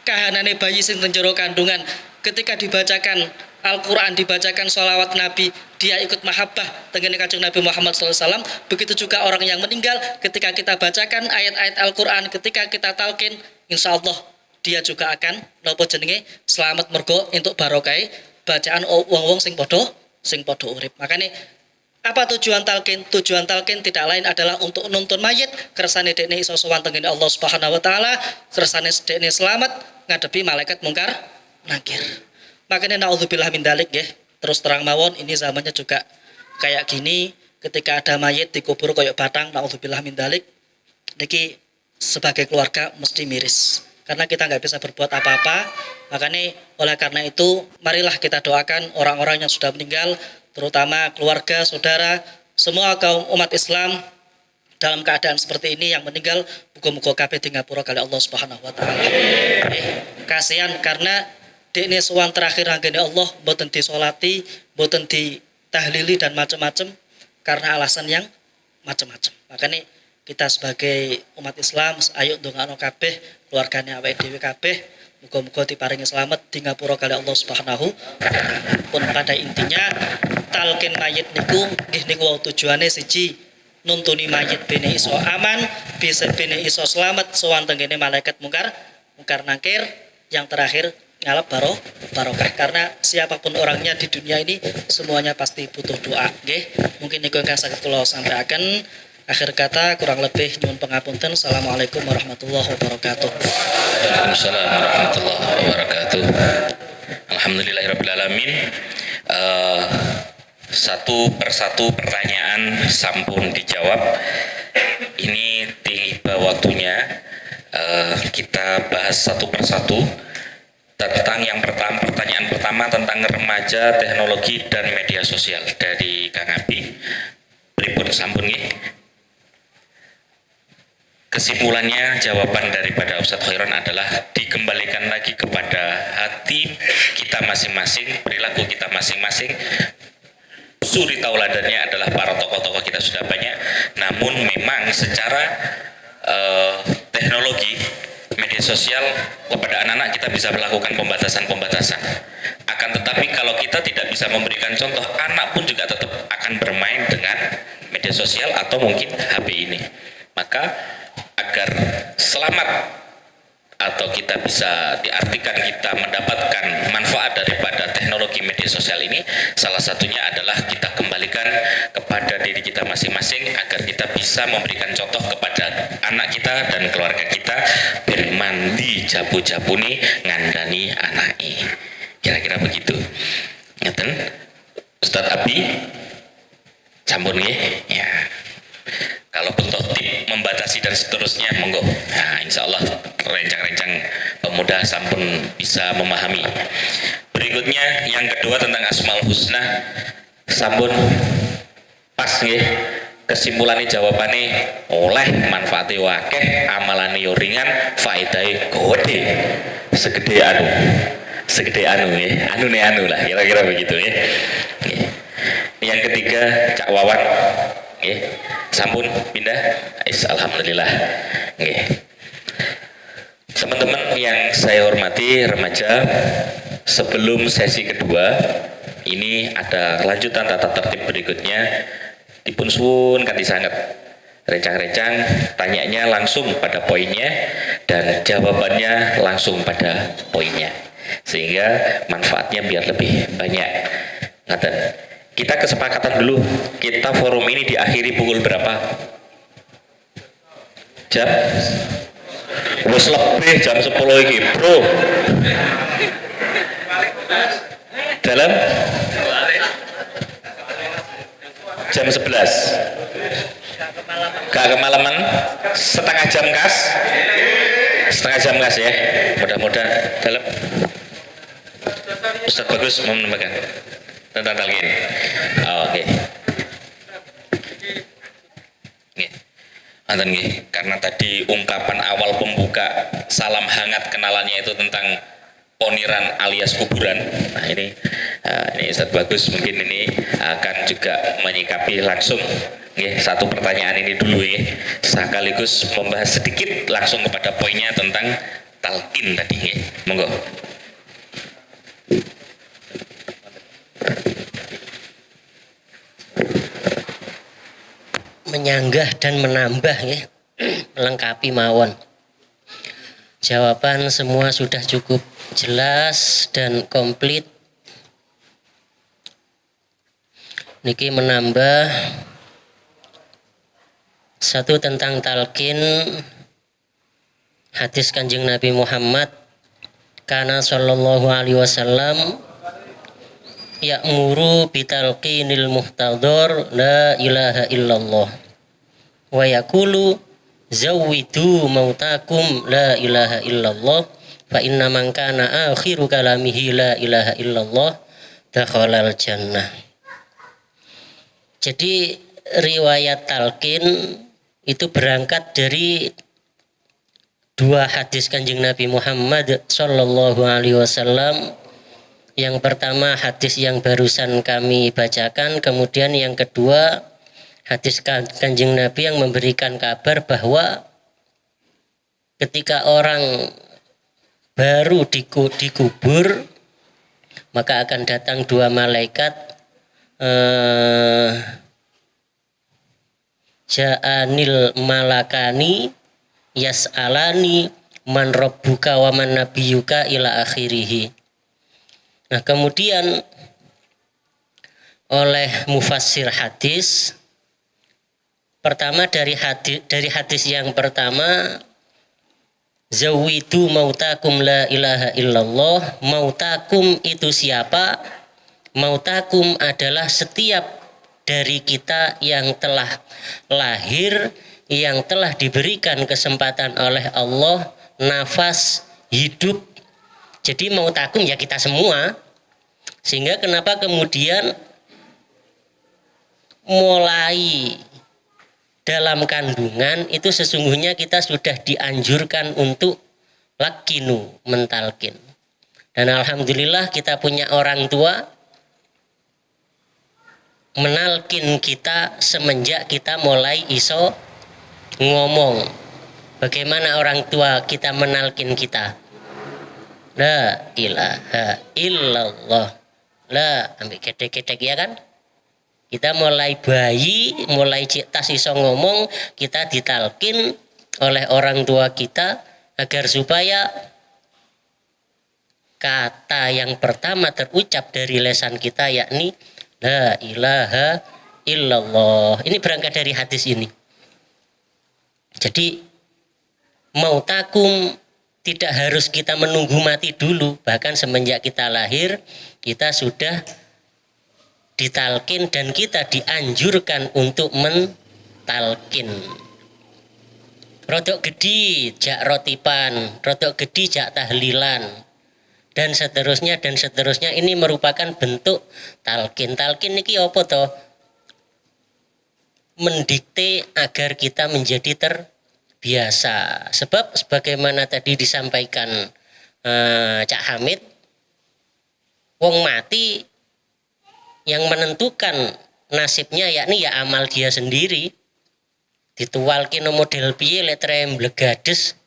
kahanane bayi sing teng jero kandungan ketika dibacakan Al-Quran dibacakan sholawat Nabi, dia ikut mahabbah dengan kanjeng Nabi Muhammad SAW. Begitu juga orang yang meninggal, ketika kita bacakan ayat-ayat Al-Quran, ketika kita talqin, insya Allah dia juga akan nopo jenenge selamat mergo untuk barokai bacaan wong-wong sing podo urip. Makanya apa tujuan talqin? Tujuan talqin tidak lain adalah untuk nuntun mayit kersane dekne iso sowan teng Allah Subhanahu wa taala, kersane dekne selamat ngadepi malaikat mungkar nakir. Makanya naudzubillah min dalik nggih. Terus terang mawon ini zamannya juga kayak gini, ketika ada mayit dikubur koyok batang, naudzubillah min dalik. Niki sebagai keluarga mesti miris. Karena kita nggak bisa berbuat apa-apa. Makanya oleh karena itu marilah kita doakan orang-orang yang sudah meninggal, terutama keluarga, saudara, semua kaum umat Islam dalam keadaan seperti ini yang meninggal, muga-muga kabeh di ngapura kali Allah Subhanahu wa taala. Kasihan karena dekne sowan terakhir anggene Allah mboten disolati, mboten ditahlili dan macam-macam karena alasan yang macam-macam. Makanya kita sebagai umat Islam ayo ndongakno kabeh keluargane awake dhewe kabeh muga-muga diparingi selamat di ngapura kali Allah Subhanahu wa taala. Pun pada intinya talqin mayit niku nggih niku tujuane siji nuntuni mayit bene iso aman, bisa bene iso selamat sowan tenggene malaikat mungkar nakir, yang terakhir ngalap barokah. Karena siapapun orangnya di dunia ini semuanya pasti butuh doa nggih. Mungkin niku ingkang saged kula sampaikan. Akhir kata kurang lebih nyuwun pangapunten. Assalamualaikum warahmatullahi wabarakatuh. Waalaikumsalam warahmatullahi wabarakatuh. Alhamdulillahirabbil alamin. Satu persatu pertanyaan sampun dijawab. Ini tiba waktunya kita bahas satu persatu. Tentang yang pertama, pertanyaan pertama tentang remaja, teknologi dan media sosial dari Kang Abi. Pripun sampun nggih. Kesimpulannya jawaban daripada Ustadz Khairon adalah dikembalikan lagi kepada hati kita masing-masing, perilaku kita masing-masing. Suri tauladannya adalah para tokoh-tokoh kita sudah banyak, namun memang secara teknologi media sosial kepada anak-anak kita bisa melakukan pembatasan-pembatasan. Akan tetapi kalau kita tidak bisa memberikan contoh, anak pun juga tetap akan bermain dengan media sosial atau mungkin HP ini. Maka agar selamat atau kita bisa diartikan kita mendapatkan manfaat daripada teknologi media sosial ini, salah satunya adalah kita kembalikan kepada diri kita masing-masing agar kita bisa memberikan contoh kepada anak kita dan keluarga kita ben mandi jabu-jabuni ngandani anaki. Kira-kira begitu. Ngeten Ustadz Abi sampun nggih ya. Kalau bentuk tip membatasi dan seterusnya monggo. Nah, insya Allah rencang-rencang pemuda sampun bisa memahami. Berikutnya yang kedua tentang Asmaul Husna sampun pas nggih. Kesimpulannya jawabannya oleh manfaatnya wakeh, amalannya yo ringan, faedahnya gede. Segede anu ya. Anu lah kira-kira begitu ya. Yang ketiga Cak Wawan nggih. Sampun pindah. Alhamdulillah. Nggih. Teman-teman yang saya hormati remaja, sebelum sesi kedua ini ada lanjutan tata tertib berikutnya. Dipun suwun kanthi sanget. Rencang-rencang tanyanya langsung pada poinnya dan jawabannya langsung pada poinnya. Sehingga manfaatnya biar lebih banyak. Ngaten. Kita kesepakatan dulu, kita forum ini diakhiri pukul berapa? Jam? Wes lebih jam 10 ini, bro. Dalam? Jam 11. Gak kemalaman? Setengah jam kas? Setengah jam kas ya. Mudah-mudahan dalam. Ustaz Bagus mau menambahkan tentang talqin. Oke. Anten nggih, karena tadi ungkapan awal pembuka salam hangat kenalannya itu tentang poniran alias kuburan. Nah ini Ustaz Bagus mungkin ini akan juga menyikapi langsung nggih satu pertanyaan ini dulu ya, sekaligus membahas sedikit langsung kepada poinnya tentang talqin tadi nggih. Monggo. menyanggah dan menambah ya, melengkapi mawon. Jawaban semua sudah cukup jelas dan komplit. Niki menambah satu tentang talqin hadis Kanjeng Nabi Muhammad kana sallallahu alaihi wasallam ya'muru bitalqinil muhtadhar la ilaha illallah wa yaqulu zawwidu mautakum la ilaha illallah fa inna man kana akhiru kalamihi la ilaha illallah dakhalal jannah. Jadi riwayat talqin itu berangkat dari dua hadis Kanjeng Nabi Muhammad sallallahu alaihi wasallam. Yang pertama hadis yang barusan kami bacakan, kemudian yang kedua hadis Kanjeng Nabi yang memberikan kabar bahwa ketika orang baru dikubur maka akan datang dua malaikat ja'anil malakani yas'alani man rabbuka wa man nabiyuka ila akhirih. Nah, kemudian oleh mufassir hadis pertama dari hadis yang pertama zawidu mautakum la ilaha illallah. Mautakum itu siapa? Mautakum adalah setiap dari kita yang telah lahir, yang telah diberikan kesempatan oleh Allah nafas hidup. Jadi mautakum ya kita semua. Sehingga kenapa kemudian mulai dalam kandungan itu sesungguhnya kita sudah dianjurkan untuk lakinu, mentalkin. Dan alhamdulillah kita punya orang tua menalkin kita semenjak kita mulai iso ngomong. Bagaimana orang tua kita menalkin kita? La ilaha illallah. La, ambil ketek-ketek ya kan? Kita mulai bayi, mulai tas iso ngomong, kita ditalkin oleh orang tua kita agar supaya kata yang pertama terucap dari lisan kita yakni la ilaha illallah. Ini berangkat dari hadis ini. Jadi mautakum tidak harus kita menunggu mati dulu. Bahkan semenjak kita lahir kita sudah ditalkin dan kita dianjurkan untuk mentalkin. Rodok gede jak rotipan, rodok gede jak tahlilan, dan seterusnya dan seterusnya. Ini merupakan bentuk talqin. Talqin niki apa toh? Mendikte agar kita menjadi terbiasa. Sebab sebagaimana tadi disampaikan Cak Hamid, wong mati yang menentukan nasibnya yakni ya amal dia sendiri. Ditualkin model piye letrem blegades,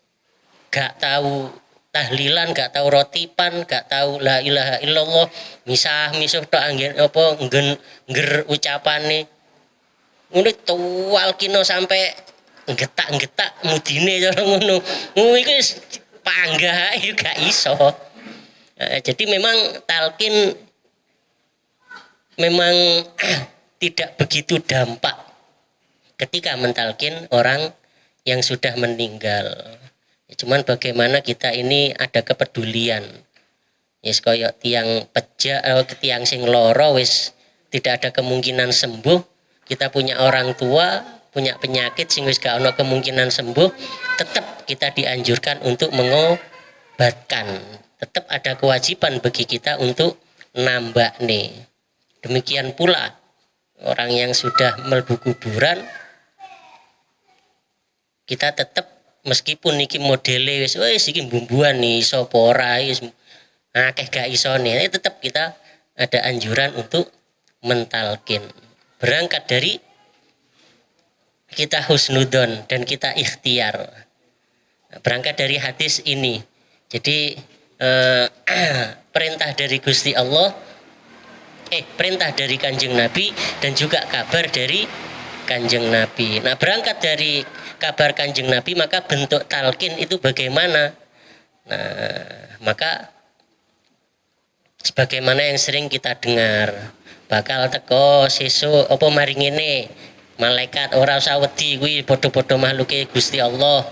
gak tahu tahlilan, gak tahu rotipan, gak tahu la ilaha illallah, misah-misuh tok anggen apa ngger ucapane. Ngono tuwalkino sampai getak-getak mudine cara ngono. Iku wis panggah ae gak iso. Jadi memang talqin memang tidak begitu dampak ketika mentalkin orang yang sudah meninggal. Cuman bagaimana kita ini ada kepedulian. Yes, koyo tiang pejak, tiang sing loro wis tidak ada kemungkinan sembuh. Kita punya orang tua, punya penyakit sing wis gak ono kemungkinan sembuh, tetap kita dianjurkan untuk mengobatkan. Tetap ada kewajiban bagi kita untuk nambah nih. Demikian pula orang yang sudah mlebu kuburan, kita tetap meskipun niki modele wis iki bumbuan nih iso apa ora wis akeh gak isone, tetap kita ada anjuran untuk mentalkin. Berangkat dari kita husnudon dan kita ikhtiar. Berangkat dari hadis ini. Jadi perintah dari Gusti Allah perintah dari Kanjeng Nabi dan juga kabar dari Kanjeng Nabi. Nah, berangkat dari kabar Kanjeng Nabi maka bentuk talqin itu bagaimana? Nah, maka sebagaimana yang sering kita dengar, bakal teko sesuk apa mari ngene, malaikat ora usah wedi kuwi padha-padha makhluke Gusti Allah.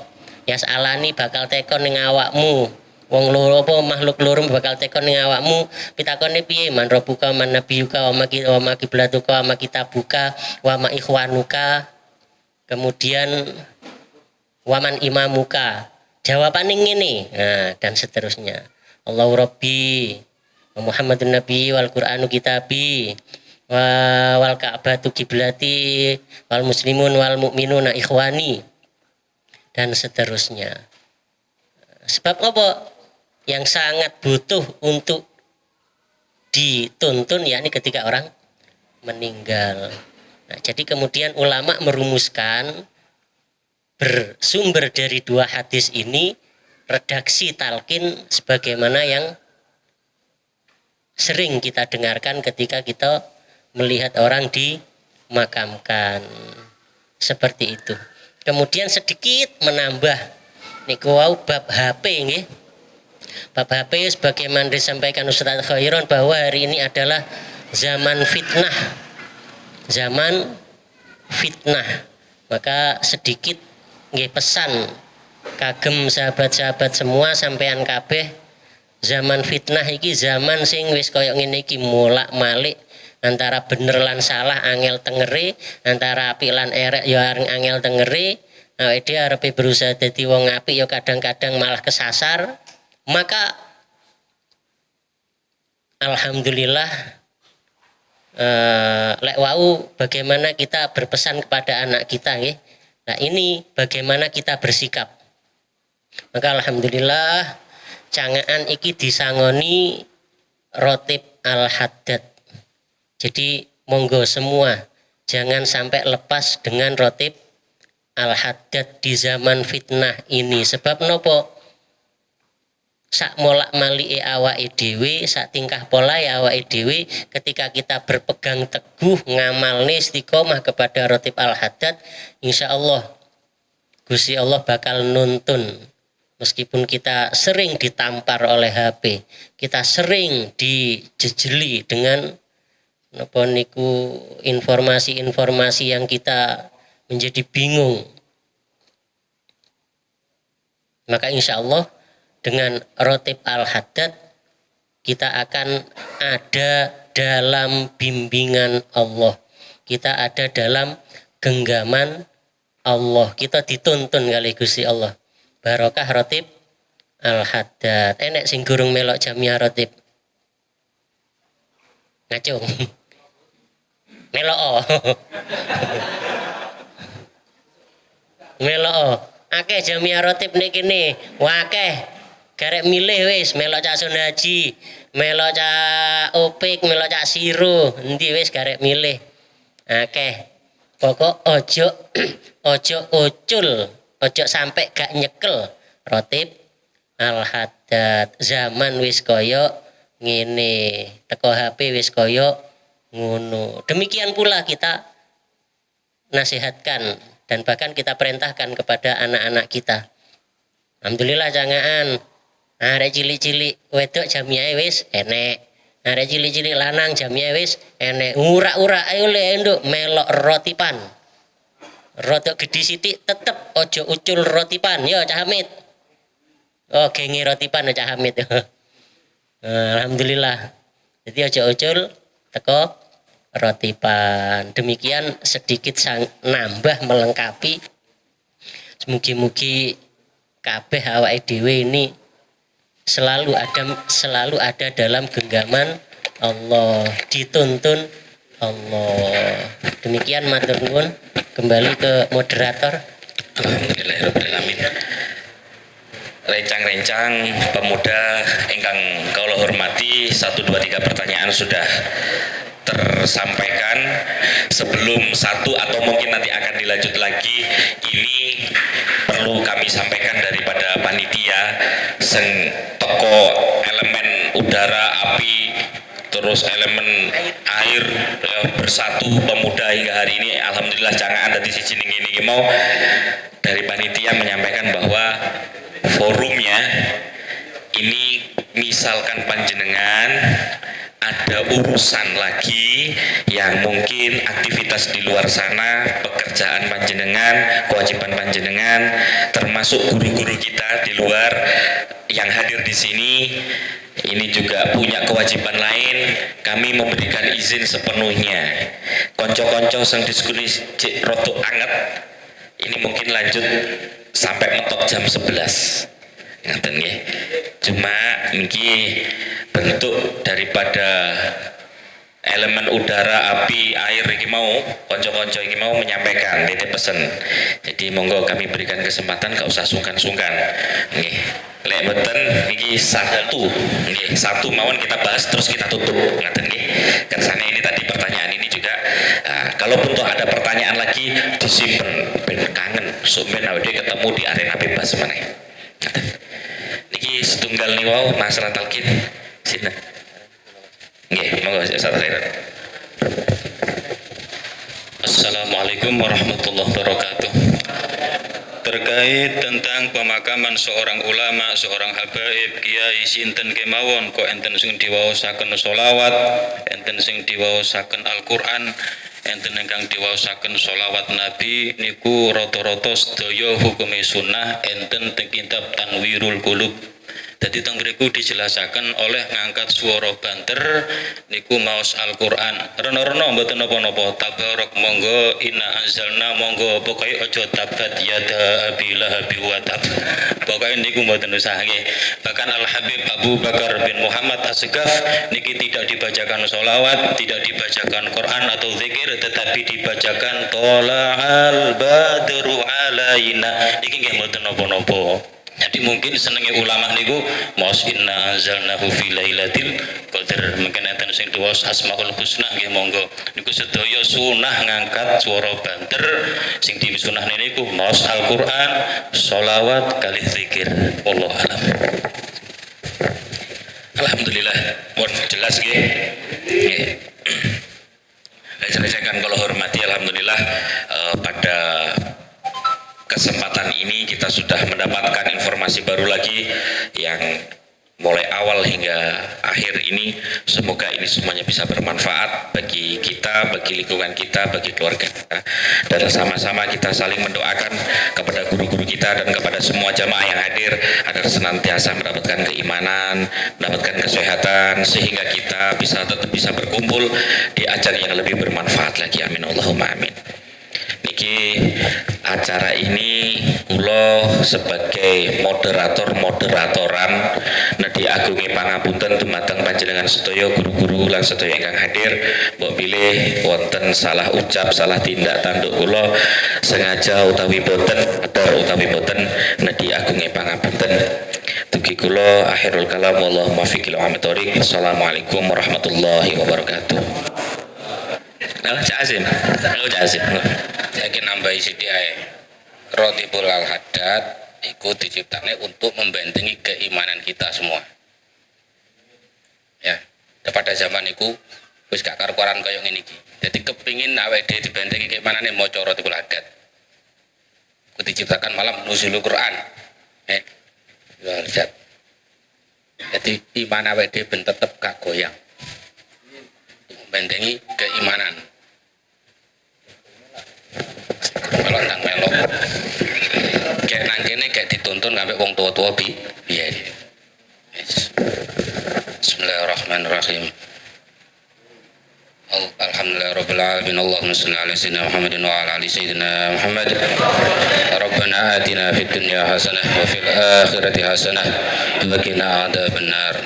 Yasalani bakal teko ning awakmu. Wong loro apa makhluk loro bakal teko ning awakmu. Pitakone piye? Man rabbuka man nabiyuka wa ma kiblatuka wa ma kitabuka wa ma ikhwanuka. Kemudian waman imamuka. Jawabane ngene. Nah, dan seterusnya. Allahu Rabbi wa Muhammadun Nabi wal Qur'anu kitabi wal Ka'batu kiblati wal muslimun wal mu'minuna ikhwani dan seterusnya. Sebab apa? Yang sangat butuh untuk dituntun yakni ketika orang meninggal. Nah, jadi kemudian ulama merumuskan bersumber dari dua hadis ini redaksi talqin sebagaimana yang sering kita dengarkan ketika kita melihat orang dimakamkan. Seperti itu. Kemudian sedikit menambah niku wau bab HP nggih. Bab HP sebagaimana disampaikan Ustaz Khairon bahwa hari ini adalah zaman fitnah. Zaman fitnah. Maka sedikit nggih pesan kagem sahabat-sahabat semua sampean kabeh, zaman fitnah iki zaman sing wis kaya ngene iki molak-malik antara bener lan salah, angel tengere, antara apik lan erek ya angel tengere. Awake dhewe arepe berusaha dadi wong apik ya kadang-kadang malah kesasar. Maka alhamdulillah lek wau bagaimana kita berpesan kepada anak kita nggih. Nah, ini bagaimana kita bersikap. Maka alhamdulillah cangaan iki disangoni Rotib Al-Haddad. Jadi monggo semua jangan sampai lepas dengan Rotib Al-Haddad di zaman fitnah ini. Sebab nopo? Sak molak malike awake dhewe, sak tingkah polahe awake dhewe ketika kita berpegang teguh ngamalne istiqomah kepada Rotib Al-Haddad, insyaallah Gusti Allah bakal nuntun. Meskipun kita sering ditampar oleh HP, kita sering dijejeli dengan napa niku informasi-informasi yang kita menjadi bingung. Maka insya Allah dengan Rotib Al-Haddad kita akan ada dalam bimbingan Allah. Kita ada dalam genggaman Allah. Kita dituntun kali Gusti Allah. Barokah Rotib Al-Haddad. Enek sing gurung melok jamiah Rotib. Ngacung. Melok. Melok. Akeh jamiah Rotib nek kene. Wah akeh. Garek milih wis melok Cak Sun Haji, melok Cak Opik, melok Cak Siro. Endi wis garek milih. Akeh. Pokok ojo ucul, ojo sampai gak nyekel Rotib Al-Haddad. Zaman wis koyo ngene, teko HP wis koyo ngono. Demikian pula kita nasihatkan dan bahkan kita perintahkan kepada anak-anak kita. Alhamdulillah jangan arek cilik-cilik wedok jamiah wis enek. Arek cilik-cilik lanang jamiah wis enek. Ura-ura ayo le nduk melok rotipan. Rodok gede sithik tetep ojo ucul rotipan. Yo Cak Hamid. Oh genge rotipan Cak Hamid. Alhamdulillah. Jadi ojo ucul teko rotipan. Demikian sedikit nambah melengkapi. Mugi-mugi kabeh awake dhewe ini selalu ada dalam genggaman Allah, dituntun Allah. Demikian matur nuwun, kembali ke moderator. Alhamdulillahirabbil alamin. Rencang-rencang pemuda ingkang kula hormati, 1 2 3 pertanyaan sudah tersampaikan. Sebelum satu atau mungkin nanti akan dilanjut lagi, ini perlu kami sampaikan daripada panitia toko elemen udara, api, terus terus elemen air ya, bersatu pemuda hingga hari ini alhamdulillah jangan ada di sisi ini mau dari panitia menyampaikan bahwa forumnya ini misalkan panjenengan ada urusan lagi yang mungkin aktivitas di luar sana, pekerjaan panjenengan, kewajiban panjenengan, termasuk guru-guru kita di luar yang hadir di sini, ini juga punya kewajiban lain. Kami memberikan izin sepenuhnya. Konco-konco sang diskusi cek roto anget, ini mungkin lanjut sampai mentok jam 11. Ngaten nggih. Cuma niki bentuk daripada elemen udara, api, air iki mau konco-konco iki mau menyampaikan titip pesen. Jadi monggo kami berikan kesempatan, gak usah sungkan-sungkan. Nggih. Lek mboten niki satu mawon kita bahas terus kita tutup. Ngaten nggih. Kersane ini tadi pertanyaan ini juga kalaupun toh ada pertanyaan lagi disimpen ben kangen sampeyan awake ketemu di arena bebas meneh. Ngaten. Niki setunggal nih wow masalah talqin sini. Nggih, monggo Ustaz Khair. Assalamualaikum warahmatullahi wabarakatuh. Terkait tentang pemakaman seorang ulama, seorang habaib, kiai sinten kemawon kok enten sing diwaosaken sholawat, enten sing diwaosaken Al-Qur'an, enten ingkang diwaosaken sholawat Nabi niku rata-rata sedaya hukume sunnah enten teng kitab Tanwirul Qulub. Jadi teng mriku dijelasaken oleh ngangkat swara banter niku maos Al-Qur'an. Rena-rena mboten napa-napa. Tabarak monggo inna anzalna monggo pokoke aja tabat yada abi lahabi wa tab. Pokoke niku mboten usah nggih. Bahkan Al-Habib Abu Bakar bin Muhammad As-Segaf niki tidak dibacakan sholawat, tidak dibacakan Quran atau zikir, tetapi dibacakan tola'al badru alaina. Niki nggih mboten napa-napa. Jadi mungkin senenge ulama niku maos inna anzalnahu fi lailatul qadar, mungkin enten sing tuwas asmaul husna nggih monggo niku sedaya sunah ngangkat swara banter sing disunahne niku maos Al-Qur'an, sholawat kali zikir. Wallahu alam. Alhamdulillah pun jelas nggih. Nggih. Rekan-rekan kalau hormati alhamdulillah pada kesempatan ini kita sudah mendapatkan informasi baru lagi yang mulai awal hingga akhir ini. Semoga ini semuanya bisa bermanfaat bagi kita, bagi lingkungan kita, bagi keluarga kita, dan sama-sama kita saling mendoakan kepada guru-guru kita dan kepada semua jamaah yang hadir agar senantiasa mendapatkan keimanan, mendapatkan kesehatan, sehingga kita tetap bisa berkumpul di acara yang lebih bermanfaat lagi. Amin Allahumma amin. Niki acara ini kula sebagai moderatoran nedhi agunge pangapunten dumateng panjenengan sedaya guru-guru lan sedaya ingkang hadir. Mbok pilih wonten salah ucap, salah tindak tanduk kula sengaja utawi boten, ador utawi boten nedhi agunge pangapunten. Dugi kula akhirul kalam wallahu muwaffiq ila aqwamit. Assalamualaikum warahmatullahi wabarakatuh. Cak Azim. Saya ingin nambahi sithik ae. Rotibul al-haddad iku diciptane untuk membentengi keimanan kita semua. Ya, pada zaman iku wis gak karu-karuan kaya ngene iki. Dadi kepingin awake dhewe dibentengi keimanane maca rotibul haddad. Iku diciptakan malam nuzulul Quran. Jadi iman awake dhewe ben tetep gak goyang. Membentengi keimanan. Kalau nang melok kayak nang kene kayak dituntun sampai wong tua-tua biyen. Bismillahirrahmanirrahim. Alhamdulillahirabbil alamin. Allahumma shalli ala sayyidina Muhammadin wa ala ali sayyidina Muhammad. Rabbana atina fid dunya hasanah wa fil akhirati hasanah wa qina adzabannar.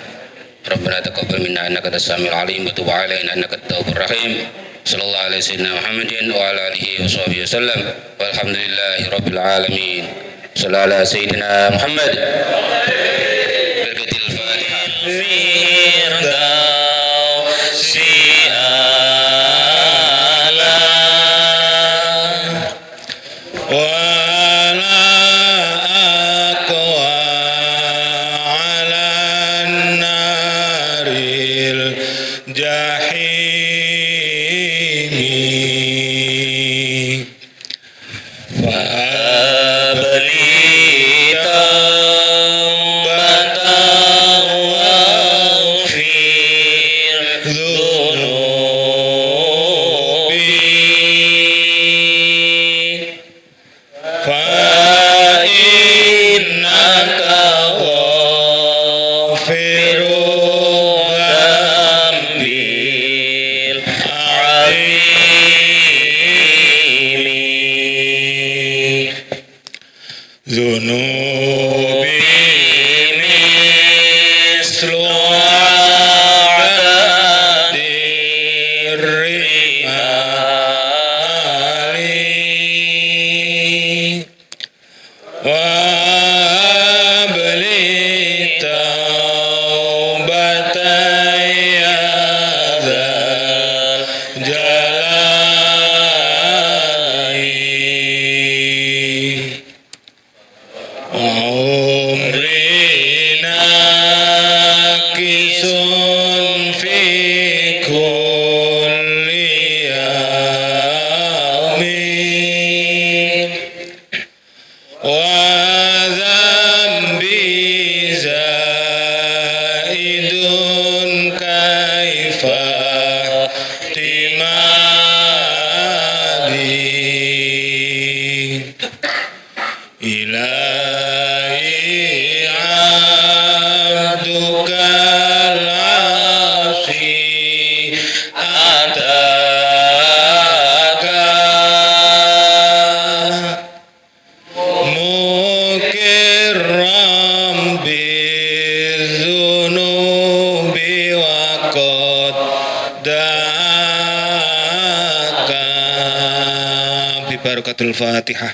Rabbana taqabbal minna innaka antas samiul alim wa tub alaina innaka at-tawwabur rahim. Sallallahu alaihi sayyidina Muhammadin wa ala alihi wa sahbihi wasallam. Walhamdulillahi rabbil alamin. Sallallahu ala sayyidina Muhammad. Berkatil Fatihah. Firdausi ala wa ala aqwa ala naril Barakatul Fatihah.